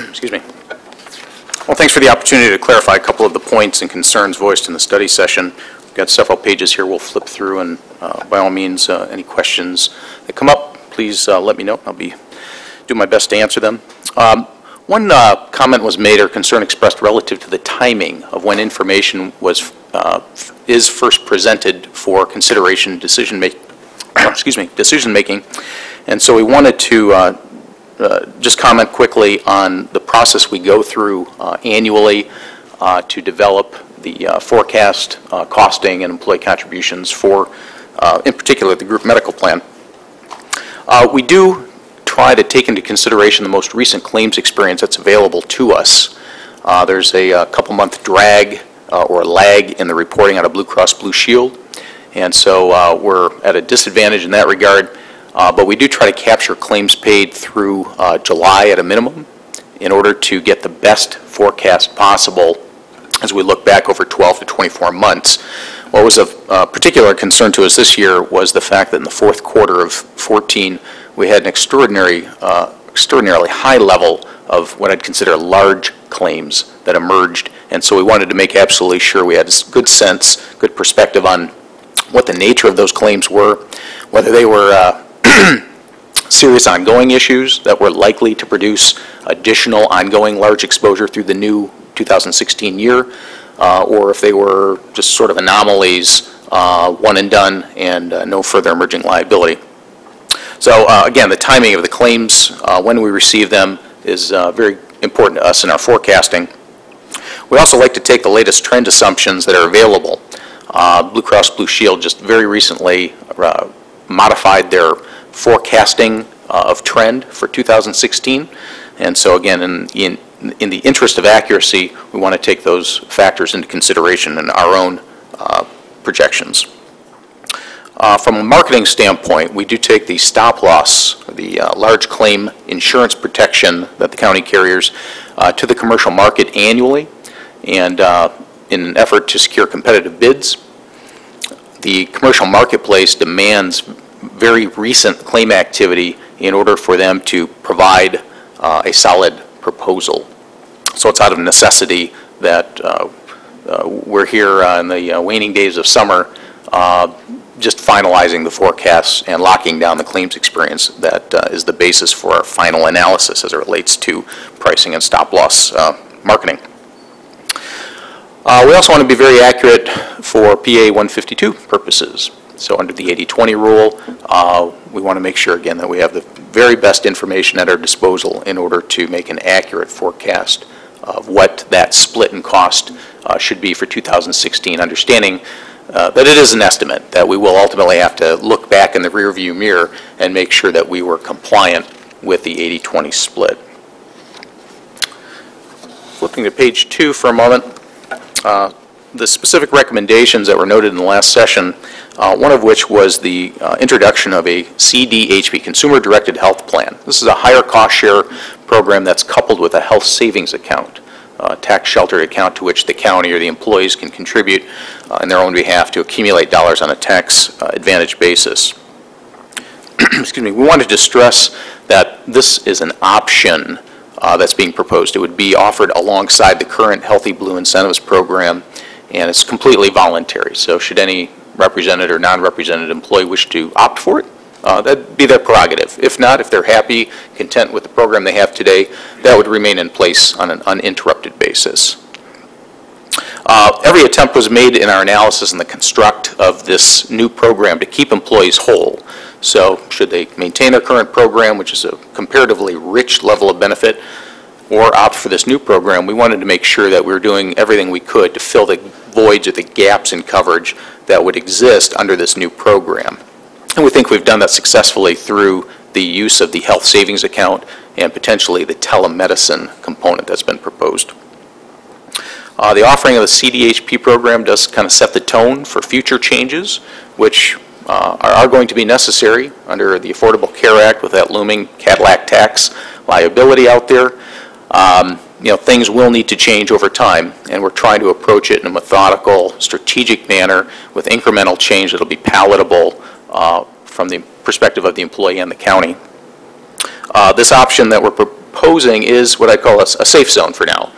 Excuse me. Well, thanks for the opportunity to clarify a couple of the points and concerns voiced in the study session. We've got several pages here we'll flip through, and by all means, any questions that come up, please let me know. I'll do my best to answer them. One comment was made or concern expressed relative to the timing of when information is first presented for consideration decision making. And so we wanted to just comment quickly on the process we go through annually to develop the forecast, costing, and employee contributions for, in particular, the group medical plan. We do try to take into consideration the most recent claims experience that's available to us. There's a couple-month drag or lag in the reporting out of Blue Cross Blue Shield, and so we're at a disadvantage in that regard, but we do try to capture claims paid through July at a minimum in order to get the best forecast possible as we look back over 12 to 24 months. What was of particular concern to us this year was the fact that in the fourth quarter of 14, we had an extraordinarily high level of what I'd consider large claims that emerged, and so we wanted to make absolutely sure we had good sense, good perspective on what the nature of those claims were, whether they were serious ongoing issues that were likely to produce additional ongoing large exposure through the new 2016 year, or if they were just sort of anomalies, one and done, and no further emerging liability. So again, the timing of the claims, when we receive them, is very important to us in our forecasting. We also like to take the latest trend assumptions that are available. Blue Cross Blue Shield just very recently modified their forecasting of trend for 2016, and so again, in the interest of accuracy, we want to take those factors into consideration in our own projections. From a marketing standpoint, we do take the stop loss, the large claim insurance protection that the county carriers, to the commercial market annually, and in an effort to secure competitive bids. The commercial marketplace demands very recent claim activity in order for them to provide a solid proposal. So it's out of necessity that we're here in the waning days of summer just finalizing the forecasts and locking down the claims experience that is the basis for our final analysis as it relates to pricing and stop-loss marketing. We also want to be very accurate for PA 152 purposes. So under the 80-20 rule, we want to make sure, again, that we have the very best information at our disposal in order to make an accurate forecast of what that split in cost should be for 2016, understanding that it is an estimate, that we will ultimately have to look back in the rearview mirror and make sure that we were compliant with the 80-20 split. Flipping to page 2 for a moment, the specific recommendations that were noted in the last session, one of which was the introduction of a CDHP, Consumer Directed Health Plan. This is a higher cost share program that's coupled with a health savings account, tax sheltered account to which the county or the employees can contribute on their own behalf to accumulate dollars on a tax advantage basis. Excuse me, we wanted to stress that this is an option that's being proposed. It would be offered alongside the current Healthy Blue Incentives program, and it's completely voluntary. So should any represented or non-represented employee wish to opt for it, that'd be their prerogative. If not, if they're happy, content with the program they have today, that would remain in place on an uninterrupted basis. Every attempt was made in our analysis and the construct of this new program to keep employees whole. So should they maintain their current program, which is a comparatively rich level of benefit, or opt for this new program, we wanted to make sure that we were doing everything we could to fill the voids or the gaps in coverage that would exist under this new program. And we think we've done that successfully through the use of the health savings account and potentially the telemedicine component that's been proposed. The offering of the CDHP program does kind of set the tone for future changes, which are going to be necessary under the Affordable Care Act with that looming Cadillac tax liability out there. Things will need to change over time, and we're trying to approach it in a methodical, strategic manner with incremental change that will be palatable from the perspective of the employee and the county. This option that we're proposing is what I call a safe zone for now.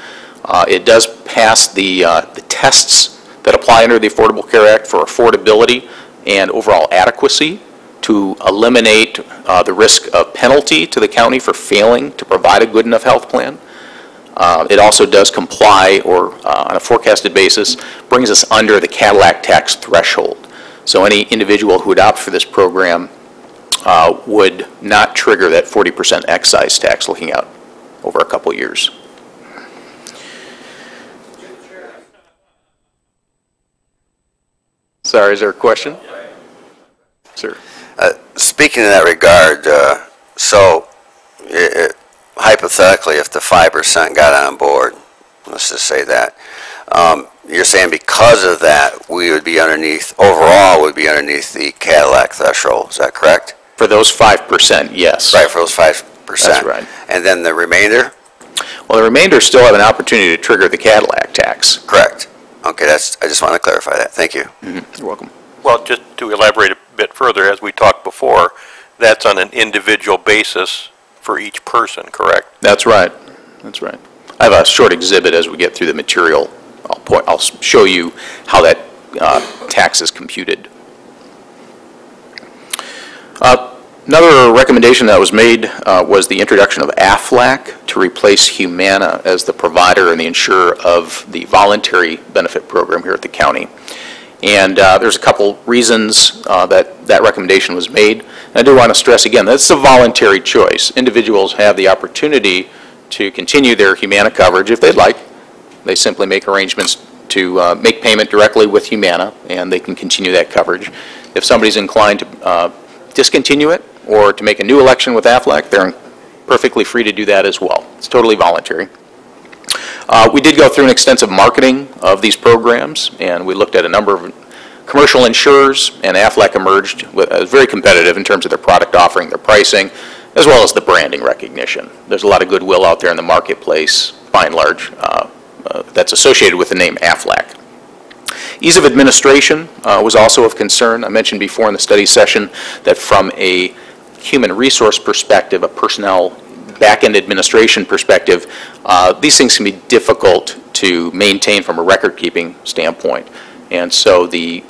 It does pass the tests that apply under the Affordable Care Act for affordability and overall adequacy to eliminate the risk of penalty to the county for failing to provide a good enough health plan. It also does comply, or on a forecasted basis, brings us under the Cadillac tax threshold. So any individual who would opt for this program would not trigger that 40% excise tax looking out over a couple years. Sorry, is there a question? Sir. Speaking in that regard, hypothetically, if the 5% got on board, let's just say that, you're saying because of that, we would be underneath, overall, would be underneath the Cadillac threshold, is that correct? For those 5%, yes. Right, for those 5%. That's right. And then the remainder? Well, the remainder still have an opportunity to trigger the Cadillac tax. Correct. Okay, I just want to clarify that. Thank you. Mm-hmm. You're welcome. Well, just to elaborate a bit further, as we talked before, that's on an individual basis for each person, correct? That's right. That's right. I have a short exhibit as we get through the material. I'll show you how that tax is computed. Another recommendation that was made was the introduction of AFLAC to replace Humana as the provider and the insurer of the voluntary benefit program here at the county. And there's a couple reasons that recommendation was made. And I do want to stress again, that's a voluntary choice. Individuals have the opportunity to continue their Humana coverage if they'd like. They simply make arrangements to make payment directly with Humana, and they can continue that coverage. If somebody's inclined to discontinue it or to make a new election with AFLAC, they're perfectly free to do that as well. It's totally voluntary. We did go through an extensive marketing of these programs, and we looked at a number of commercial insurers, and AFLAC emerged as very competitive in terms of their product offering, their pricing, as well as the branding recognition. There's a lot of goodwill out there in the marketplace, by and large, that's associated with the name AFLAC. Ease of administration was also of concern. I mentioned before in the study session that from a human resource perspective, a personnel back-end administration perspective, these things can be difficult to maintain from a record-keeping standpoint. And so the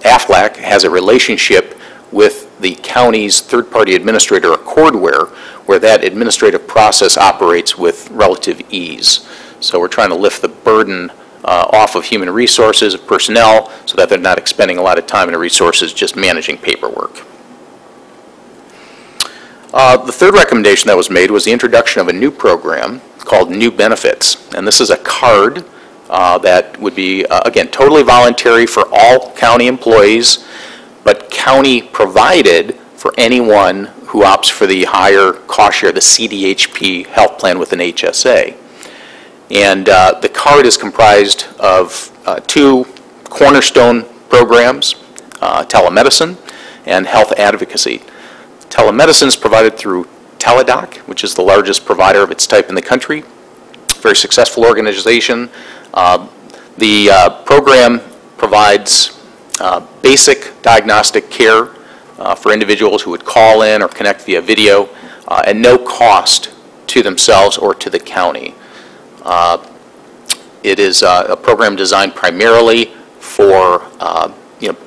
AFLAC has a relationship with the county's third-party administrator, Accordware, where that administrative process operates with relative ease. So we're trying to lift the burden off of human resources, of personnel, so that they're not expending a lot of time and resources just managing paperwork. The third recommendation that was made was the introduction of a new program called New Benefits. And this is a card that would be, again, totally voluntary for all county employees, but county provided for anyone who opts for the higher cost share, the CDHP health plan with an HSA. And the card is comprised of two cornerstone programs, telemedicine and health advocacy. Telemedicine is provided through Teladoc, which is the largest provider of its type in the country. Very successful organization. The program provides basic diagnostic care for individuals who would call in or connect via video at no cost to themselves or to the county. It is a program designed primarily for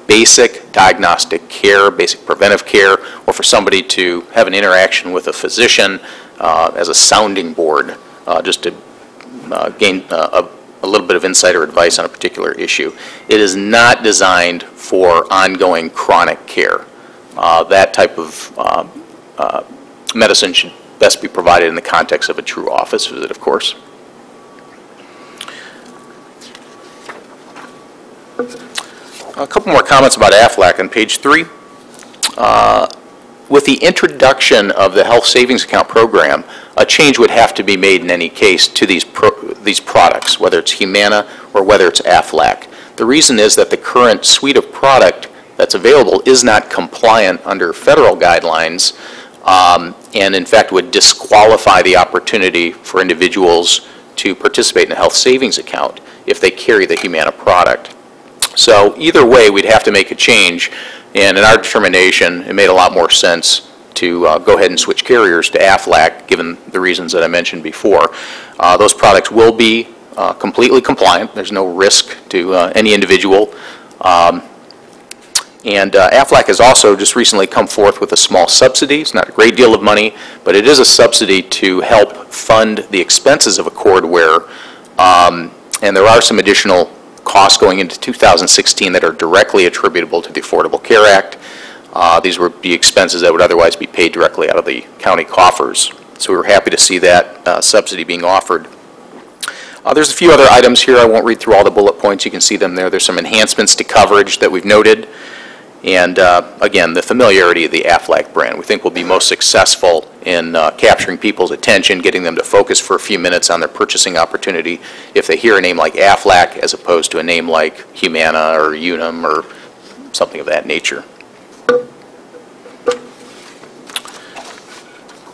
basic diagnostic care, basic preventive care, or for somebody to have an interaction with a physician as a sounding board, just to gain a little bit of insight or advice on a particular issue. It is not designed for ongoing chronic care. That type of medicine should best be provided in the context of a true office visit, of course. A couple more comments about AFLAC on page 3. with the introduction of the health savings account program, a change would have to be made in any case to these products, whether it's Humana or whether it's Aflac. The reason is that the current suite of product that's available is not compliant under federal guidelines, and in fact would disqualify the opportunity for individuals to participate in a health savings account if they carry the Humana product. So either way, we'd have to make a change, and in our determination, it made a lot more sense to go ahead and switch carriers to Aflac, given the reasons that I mentioned before. Those products will be completely compliant. There's no risk to any individual. And Aflac has also just recently come forth with a small subsidy. It's not a great deal of money, but it is a subsidy to help fund the expenses of Accord Wear. And there are some additional costs going into 2016 that are directly attributable to the Affordable Care Act. These would be expenses that would otherwise be paid directly out of the county coffers. So we were happy to see that subsidy being offered. There's a few other items here. I won't read through all the bullet points. You can see them there. There's some enhancements to coverage that we've noted. And again, the familiarity of the Aflac brand we think will be most successful in capturing people's attention, getting them to focus for a few minutes on their purchasing opportunity if they hear a name like Aflac as opposed to a name like Humana or Unum or something of that nature.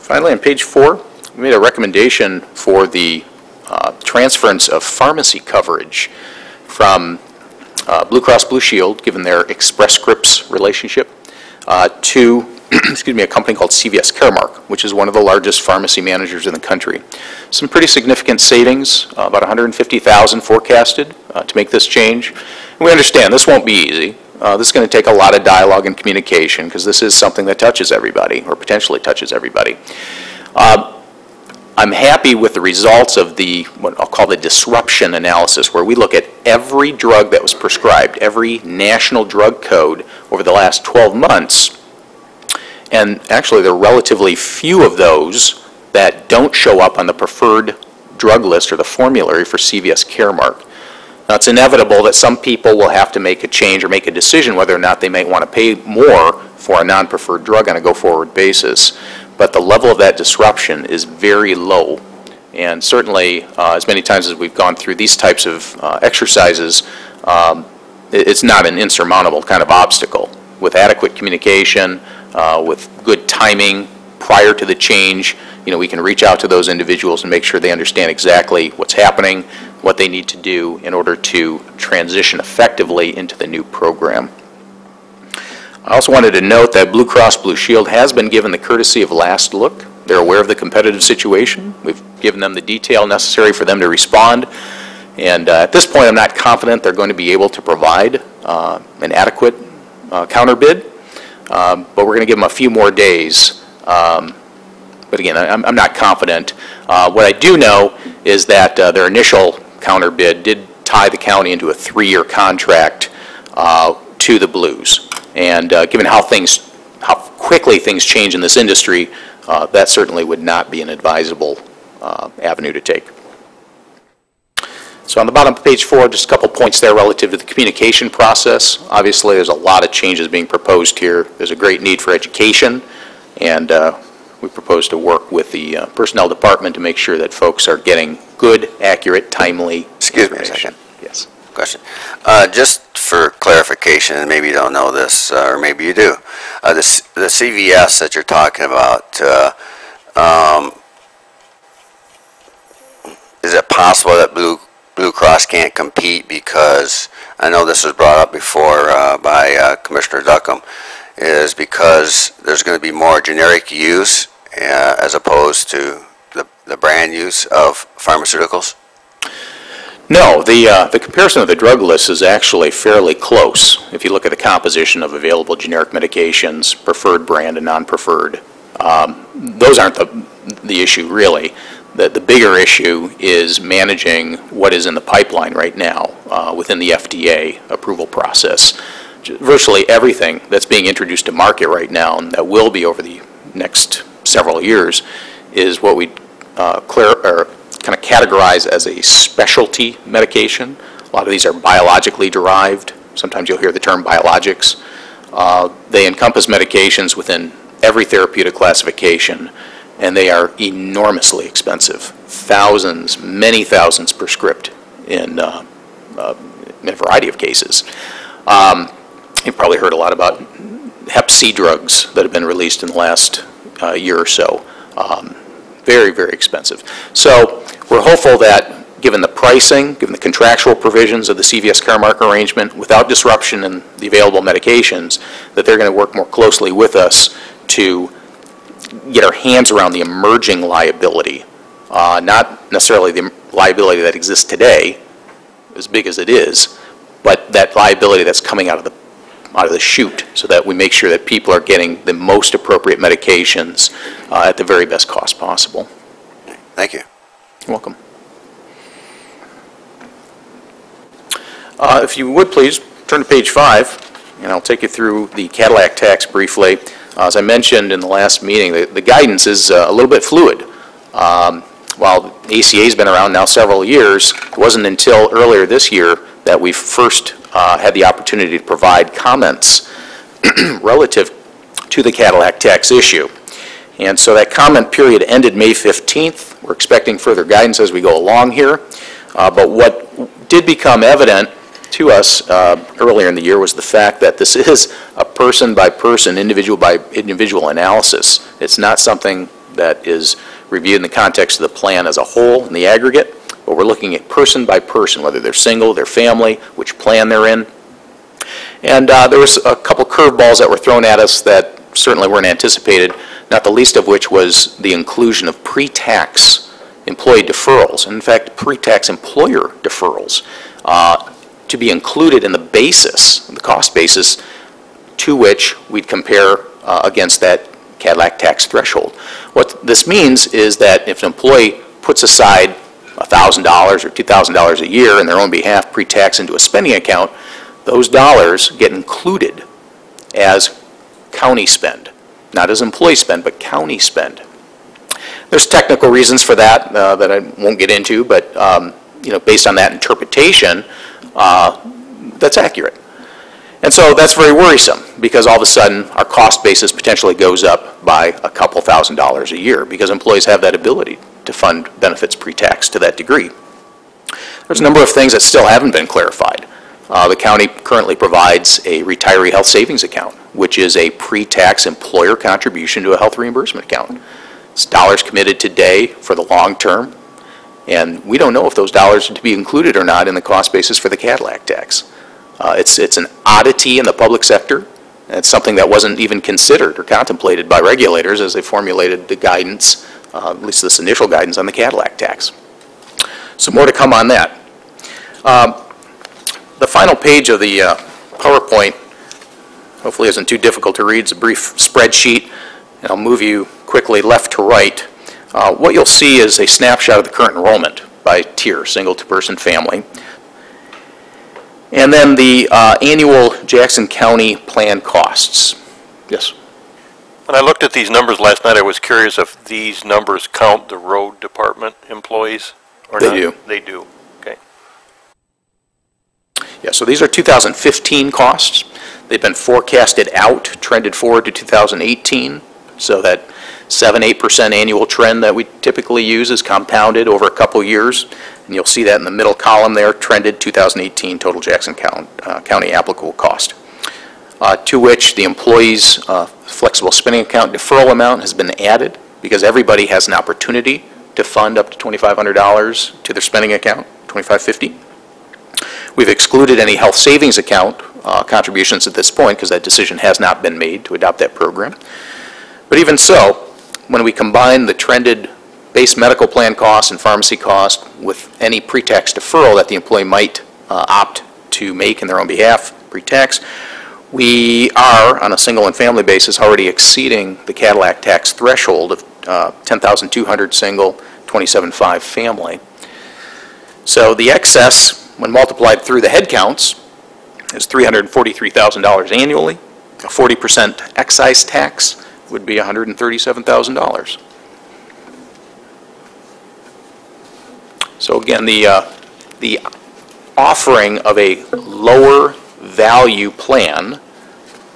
Finally, on page 4, we made a recommendation for the transference of pharmacy coverage from Blue Cross Blue Shield, given their Express Scripts relationship, to excuse me, a company called CVS Caremark, which is one of the largest pharmacy managers in the country. Some pretty significant savings, about $150,000 forecasted to make this change. And we understand this won't be easy. This is going to take a lot of dialogue and communication because this is something that touches everybody or potentially touches everybody. I'm happy with the results of the, what I'll call the disruption analysis, where we look at every drug that was prescribed, every national drug code over the last 12 months. And actually, there are relatively few of those that don't show up on the preferred drug list or the formulary for CVS Caremark. Now, it's inevitable that some people will have to make a change or make a decision whether or not they might want to pay more for a non-preferred drug on a go-forward basis. But the level of that disruption is very low. And certainly, as many times as we've gone through these types of exercises, it's not an insurmountable kind of obstacle. With adequate communication, with good timing prior to the change, we can reach out to those individuals and make sure they understand exactly what's happening, what they need to do in order to transition effectively into the new program. I also wanted to note that Blue Cross Blue Shield has been given the courtesy of last look. They're aware of the competitive situation. We've given them the detail necessary for them to respond. And at this point, I'm not confident they're going to be able to provide an adequate counterbid. But we're going to give them a few more days. But again, I'm not confident. What I do know is that their initial counterbid did tie the county into a 3-year contract to the Blues. And given how quickly things change in this industry, that certainly would not be an advisable avenue to take. So on the bottom of page 4, just a couple points there relative to the communication process. Obviously, there's a lot of changes being proposed here. There's a great need for education, and we propose to work with the personnel department to make sure that folks are getting good, accurate, timely Excuse me a second. Yes. Question. Just for clarification, and maybe you don't know this, or maybe you do, the CVS that you're talking about, is it possible that Blue Cross can't compete because, I know this was brought up before by Commissioner Duckham, is because there's going to be more generic use as opposed to the brand use of pharmaceuticals? No, the comparison of the drug list is actually fairly close. If you look at the composition of available generic medications, preferred brand and non-preferred, those aren't the issue really. The bigger issue is managing what is in the pipeline right now within the FDA approval process. Virtually everything that's being introduced to market right now, and that will be over the next several years, is what we kind of categorize as a specialty medication. A lot of these are biologically derived. Sometimes you'll hear the term biologics. They encompass medications within every therapeutic classification, and they are enormously expensive. Thousands, many thousands per script in a variety of cases. You've probably heard a lot about Hep C drugs that have been released in the last year or so. Very, very expensive. So we're hopeful that given the pricing, given the contractual provisions of the CVS Caremark arrangement, without disruption in the available medications, that they're going to work more closely with us to get our hands around the emerging liability, not necessarily the liability that exists today, as big as it is, but that liability that's coming out of the chute, so that we make sure that people are getting the most appropriate medications at the very best cost possible. Thank you. You're welcome. If you would please, turn to page 5, and I'll take you through the Cadillac tax briefly. As I mentioned in the last meeting, the guidance is a little bit fluid. While ACA's been around now several years, it wasn't until earlier this year that we first had the opportunity to provide comments relative to the Cadillac tax issue. And so that comment period ended May 15th. We're expecting further guidance as we go along here. But what did become evident to us earlier in the year was the fact that this is a person-by-person, individual-by-individual analysis. It's not something that is reviewed in the context of the plan as a whole in the aggregate, but we're looking at person-by-person, whether they're single, their family, which plan they're in. And there was a couple curveballs that were thrown at us that certainly weren't anticipated, not the least of which was the inclusion of pre-tax employee deferrals, and in fact, pre-tax employer deferrals, to be included in the basis, the cost basis, to which we'd compare against that Cadillac tax threshold. What this means is that if an employee puts aside $1,000 or $2,000 a year in their own behalf pre-tax into a spending account, those dollars get included as county spend, not as employee spend, but county spend. There's technical reasons for that that I won't get into, but based on that interpretation, that's accurate. And so that's very worrisome, because all of a sudden our cost basis potentially goes up by a couple $1,000s a year, because employees have that ability to fund benefits pre-tax to that degree. There's a number of things that still haven't been clarified. The county currently provides a retiree health savings account, which is a pre-tax employer contribution to a health reimbursement account. It's dollars committed today for the long term, and we don't know if those dollars are to be included or not in the cost basis for the Cadillac tax. It's an oddity in the public sector. It's something that wasn't even considered or contemplated by regulators as they formulated the guidance, at least this initial guidance on the Cadillac tax. So more to come on that. The final page of the PowerPoint hopefully isn't too difficult to read. It's a brief spreadsheet, and I'll move you quickly left to right. What you'll see is a snapshot of the current enrollment by tier, single to person family. And then the annual Jackson County plan costs. Yes? When I looked at these numbers last night, I was curious if these numbers count the road department employees or not. They do. They do. Okay. Yeah, so these are 2015 costs. They've been forecasted out, trended forward to 2018, so that 7-8% annual trend that we typically use is compounded over a couple years. And you'll see that in the middle column there, trended 2018 total Jackson County applicable cost, to which the employee's flexible spending account deferral amount has been added, because everybody has an opportunity to fund up to $2,500 to their spending account, $2,550. We've excluded any health savings account contributions at this point, because that decision has not been made to adopt that program. But even so, when we combine the trended base medical plan costs and pharmacy costs with any pre-tax deferral that the employee might opt to make in their own behalf pre-tax, we are, on a single and family basis, already exceeding the Cadillac tax threshold of $10,200 single, $27,500 family. So the excess, when multiplied through the head counts, is $343,000 annually. A 40% excise tax would be $137,000. So again, the offering of a lower value plan,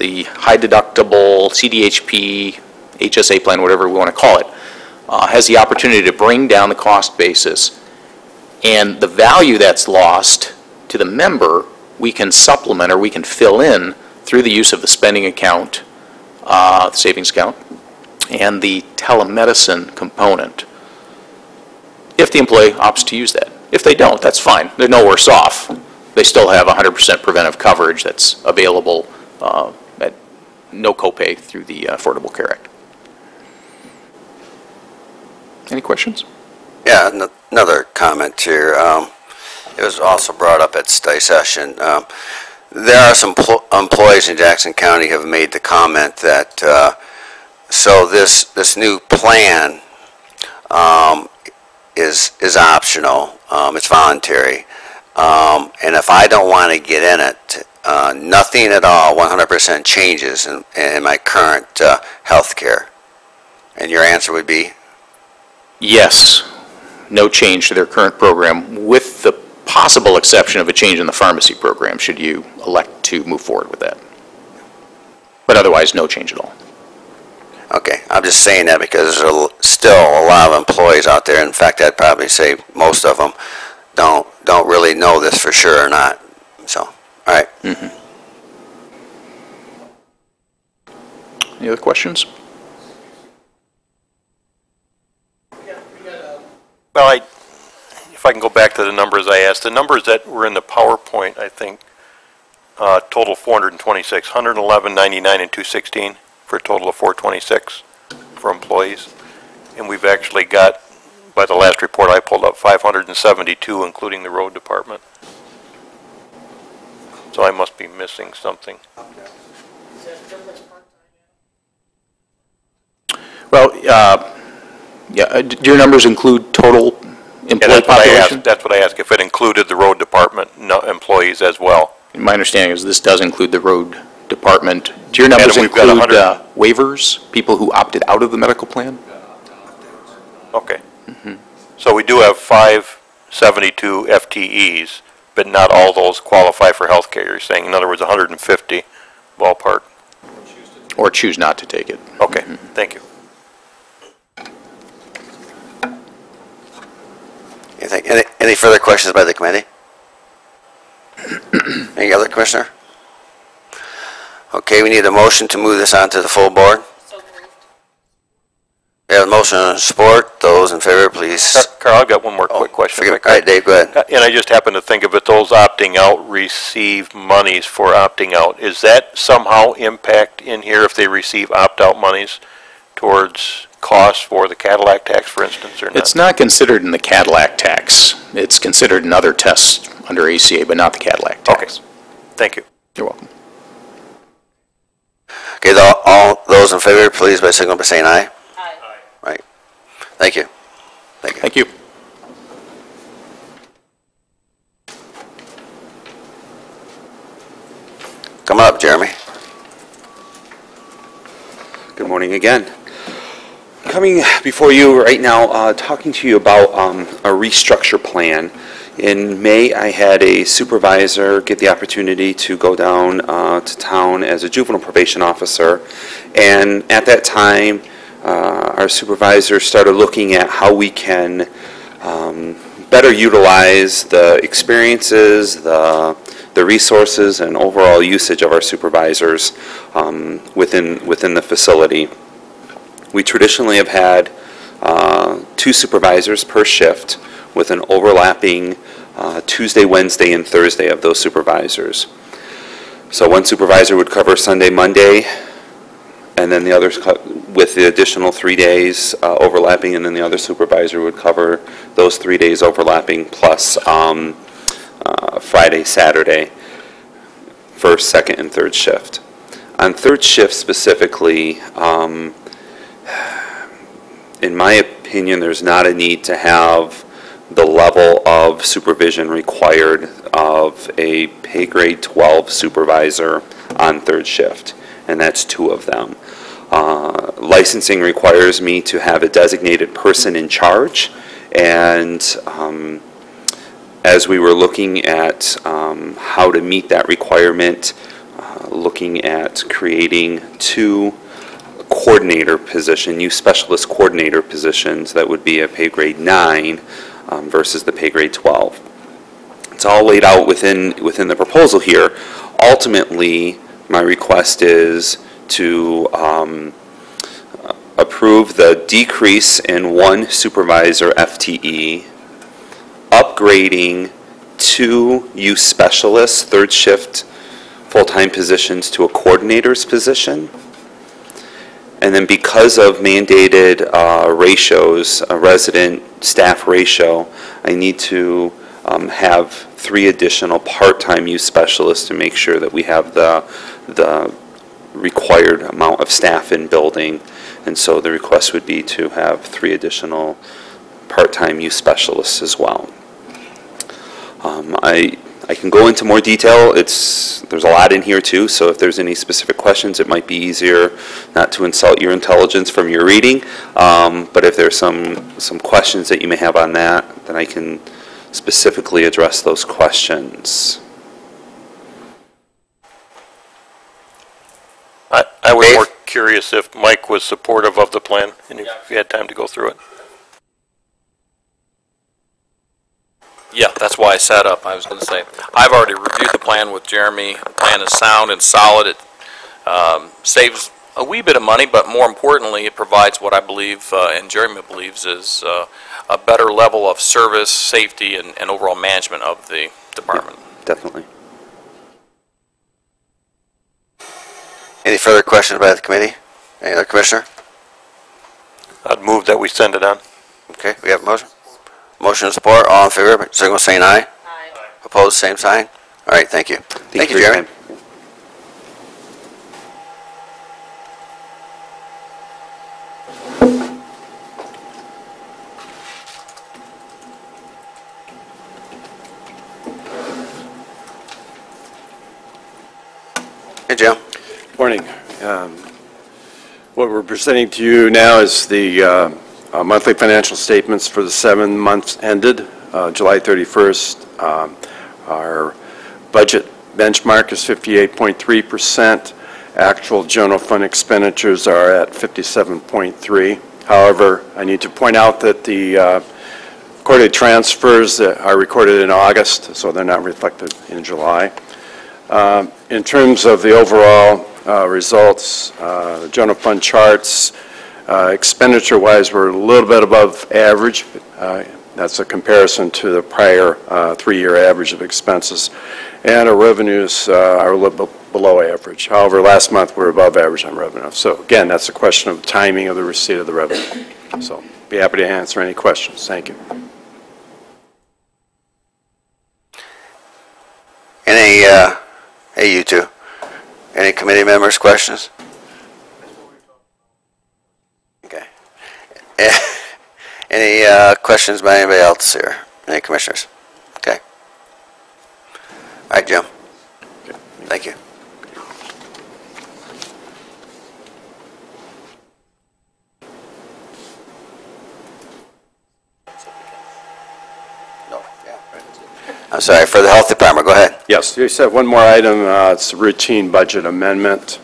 the high deductible CDHP, HSA plan, whatever we want to call it, has the opportunity to bring down the cost basis, and the value that's lost to the member, we can supplement or we can fill in through the use of the spending account, the savings account, and the telemedicine component, if the employee opts to use that. If they don't, that's fine. They're no worse off. They still have 100% preventive coverage that's available at no copay through the Affordable Care Act. Any questions? Yeah, another comment here. It was also brought up at study session. There are some employees in Jackson County who have made the comment that so this new plan is optional. It's voluntary. And if I don't want to get in it, nothing at all, 100% changes in my current health care. And your answer would be? Yes, no change to their current program, with the possible exception of a change in the pharmacy program, should you elect to move forward with that. But otherwise, no change at all. Okay, I'm just saying that because there's still a lot of employees out there, in fact, I'd probably say most of them, don't really know this for sure or not. So, all right. Mm-hmm. Any other questions? Well, if I can go back to the numbers I asked, the numbers that were in the PowerPoint, I think, total 426, 111.99 and 216 for a total of 426 for employees. And we've actually got, by the last report I pulled up, 572, including the road department. So I must be missing something. Well, yeah, do your numbers include total employee population? That's what I asked, if it included the road department employees as well. My understanding is this does include the road department. Do your numbers include waivers, people who opted out of the medical plan? Okay. Mm-hmm. So we do have 572 FTEs, but not all those qualify for health care, you're saying. In other words, 150 ballpark. Or choose not to take it. Okay, thank you. Any further questions by the committee? Any other commissioner? Okay, we need a motion to move this on to the full board. So moved. We have a motion and support. Those in favor, please. Carl, I've got one more quick question. All right, Dave, go ahead. And I just happen to think of it, those opting out receive monies for opting out. Is that somehow impact in here if they receive opt-out monies towards costs for the Cadillac tax, for instance, or not? It's not considered in the Cadillac tax. It's considered in other tests under ACA, but not the Cadillac tax. Okay. Thank you. You're welcome. Okay, all those in favor, please, by signal by saying aye. Aye. Right. Thank you. Thank you. Thank you. Come on up, Jeremy. Good morning again. Coming before you right now, talking to you about a restructure plan. In May, I had a supervisor get the opportunity to go down to town as a juvenile probation officer, and at that time, our supervisor started looking at how we can better utilize the experiences, the resources, and overall usage of our supervisors within the facility. We traditionally have had 2 supervisors per shift with an overlapping Tuesday, Wednesday, and Thursday of those supervisors. So one supervisor would cover Sunday, Monday, and then the others with the additional 3 days overlapping, and then the other supervisor would cover those 3 days overlapping plus Friday, Saturday, first, second, and third shift. On third shift specifically, in my opinion, there's not a need to have the level of supervision required of a pay grade 12 supervisor on third shift, and that's 2 of them. Licensing requires me to have a designated person in charge, and as we were looking at how to meet that requirement, looking at creating 2 coordinator position, youth specialist coordinator positions that would be a pay grade 9 versus the pay grade 12. It's all laid out within the proposal here. Ultimately, my request is to approve the decrease in 1 supervisor FTE, upgrading 2 youth specialists, 3rd shift full-time positions to a coordinator's position. And then because of mandated ratios, a resident staff ratio, I need to have 3 additional part-time youth specialists to make sure that we have the required amount of staff in building. And so the request would be to have 3 additional part-time youth specialists as well. I can go into more detail. There's a lot in here too, so if there's any specific questions, it might be easier not to insult your intelligence from your reading. But if there's some questions that you may have on that, then I can specifically address those questions. I was more curious if Mike was supportive of the plan, and if you had time to go through it. Yeah, that's why I sat up. I was going to say, I've already reviewed the plan with Jeremy. The plan is sound and solid. It saves a wee bit of money, but more importantly, it provides what I believe, and Jeremy believes, is a better level of service, safety, and overall management of the department. Yeah, definitely. Any further questions by the committee? Any other commissioner? I'd move that we send it on. Okay, we have a motion. Motion and support. All in favor, signal saying aye. Aye. Opposed, same sign. All right, thank you. Thank you, Jeremy. Hey, Jim. Morning. What we're presenting to you now is the monthly financial statements for the 7 months ended July 31st. Our budget benchmark is 58.3%. Actual general fund expenditures are at 57.3%. However, I need to point out that the recorded transfers that are recorded in August, so they're not reflected in July. In terms of the overall results, the general fund charts, expenditure-wise, we're a little bit above average. That's a comparison to the prior 3-year average of expenses. And our revenues are a little bit below average. However, last month we're above average on revenue. So again, that's a question of timing of the receipt of the revenue. So be happy to answer any questions. Thank you. Any, hey, you two. Any committee members' questions? Okay. Any questions by anybody else here? Any commissioners? Okay. All right, Jim. Thank you. I'm sorry, for the health department, go ahead. Yes, you said one more item. It's a routine budget amendment.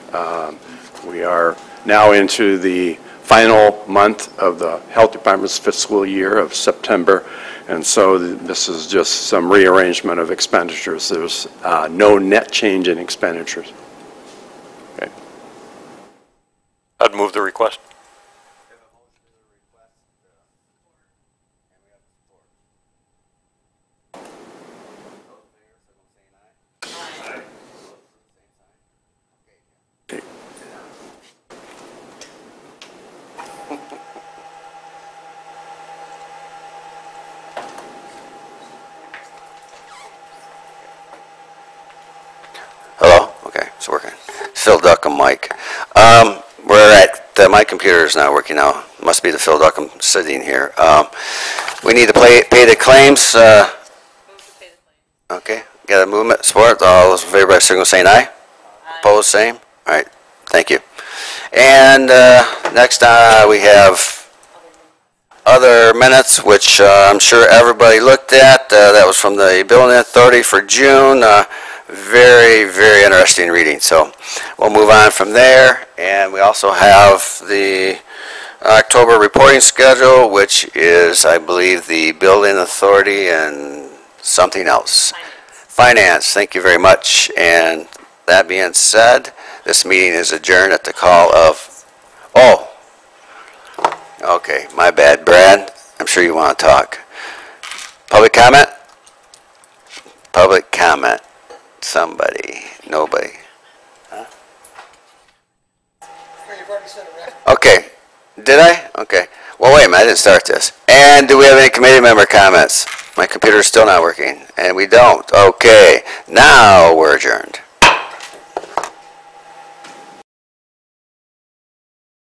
We are now into the final month of the health department's fiscal year of September, and so this is just some rearrangement of expenditures. There's no net change in expenditures. Okay. I'd move the request. Hello? Okay, it's working. Phil Duckham mic. We're at, my computer is not working now. Must be the Phil Duckham sitting here. We need to pay the claims. Okay, got a movement, support. All those in favor by signal saying aye. Opposed, same. All right, thank you. And next we have other minutes, which I'm sure everybody looked at. That was from the Building Authority for June. very, very interesting reading. So we'll move on from there. And we also have the October reporting schedule, which is, I believe, the building authority and something else. Finance, thank you very much. And that being said, this meeting is adjourned at the call of, oh, okay, my bad, Brad. I'm sure you want to talk. Public comment? Public comment. Somebody. Nobody. Huh? Okay. Did I? Okay. Well, wait a minute. I didn't start this. And do we have any committee member comments? My computer's still not working. And we don't. Okay. Now we're adjourned.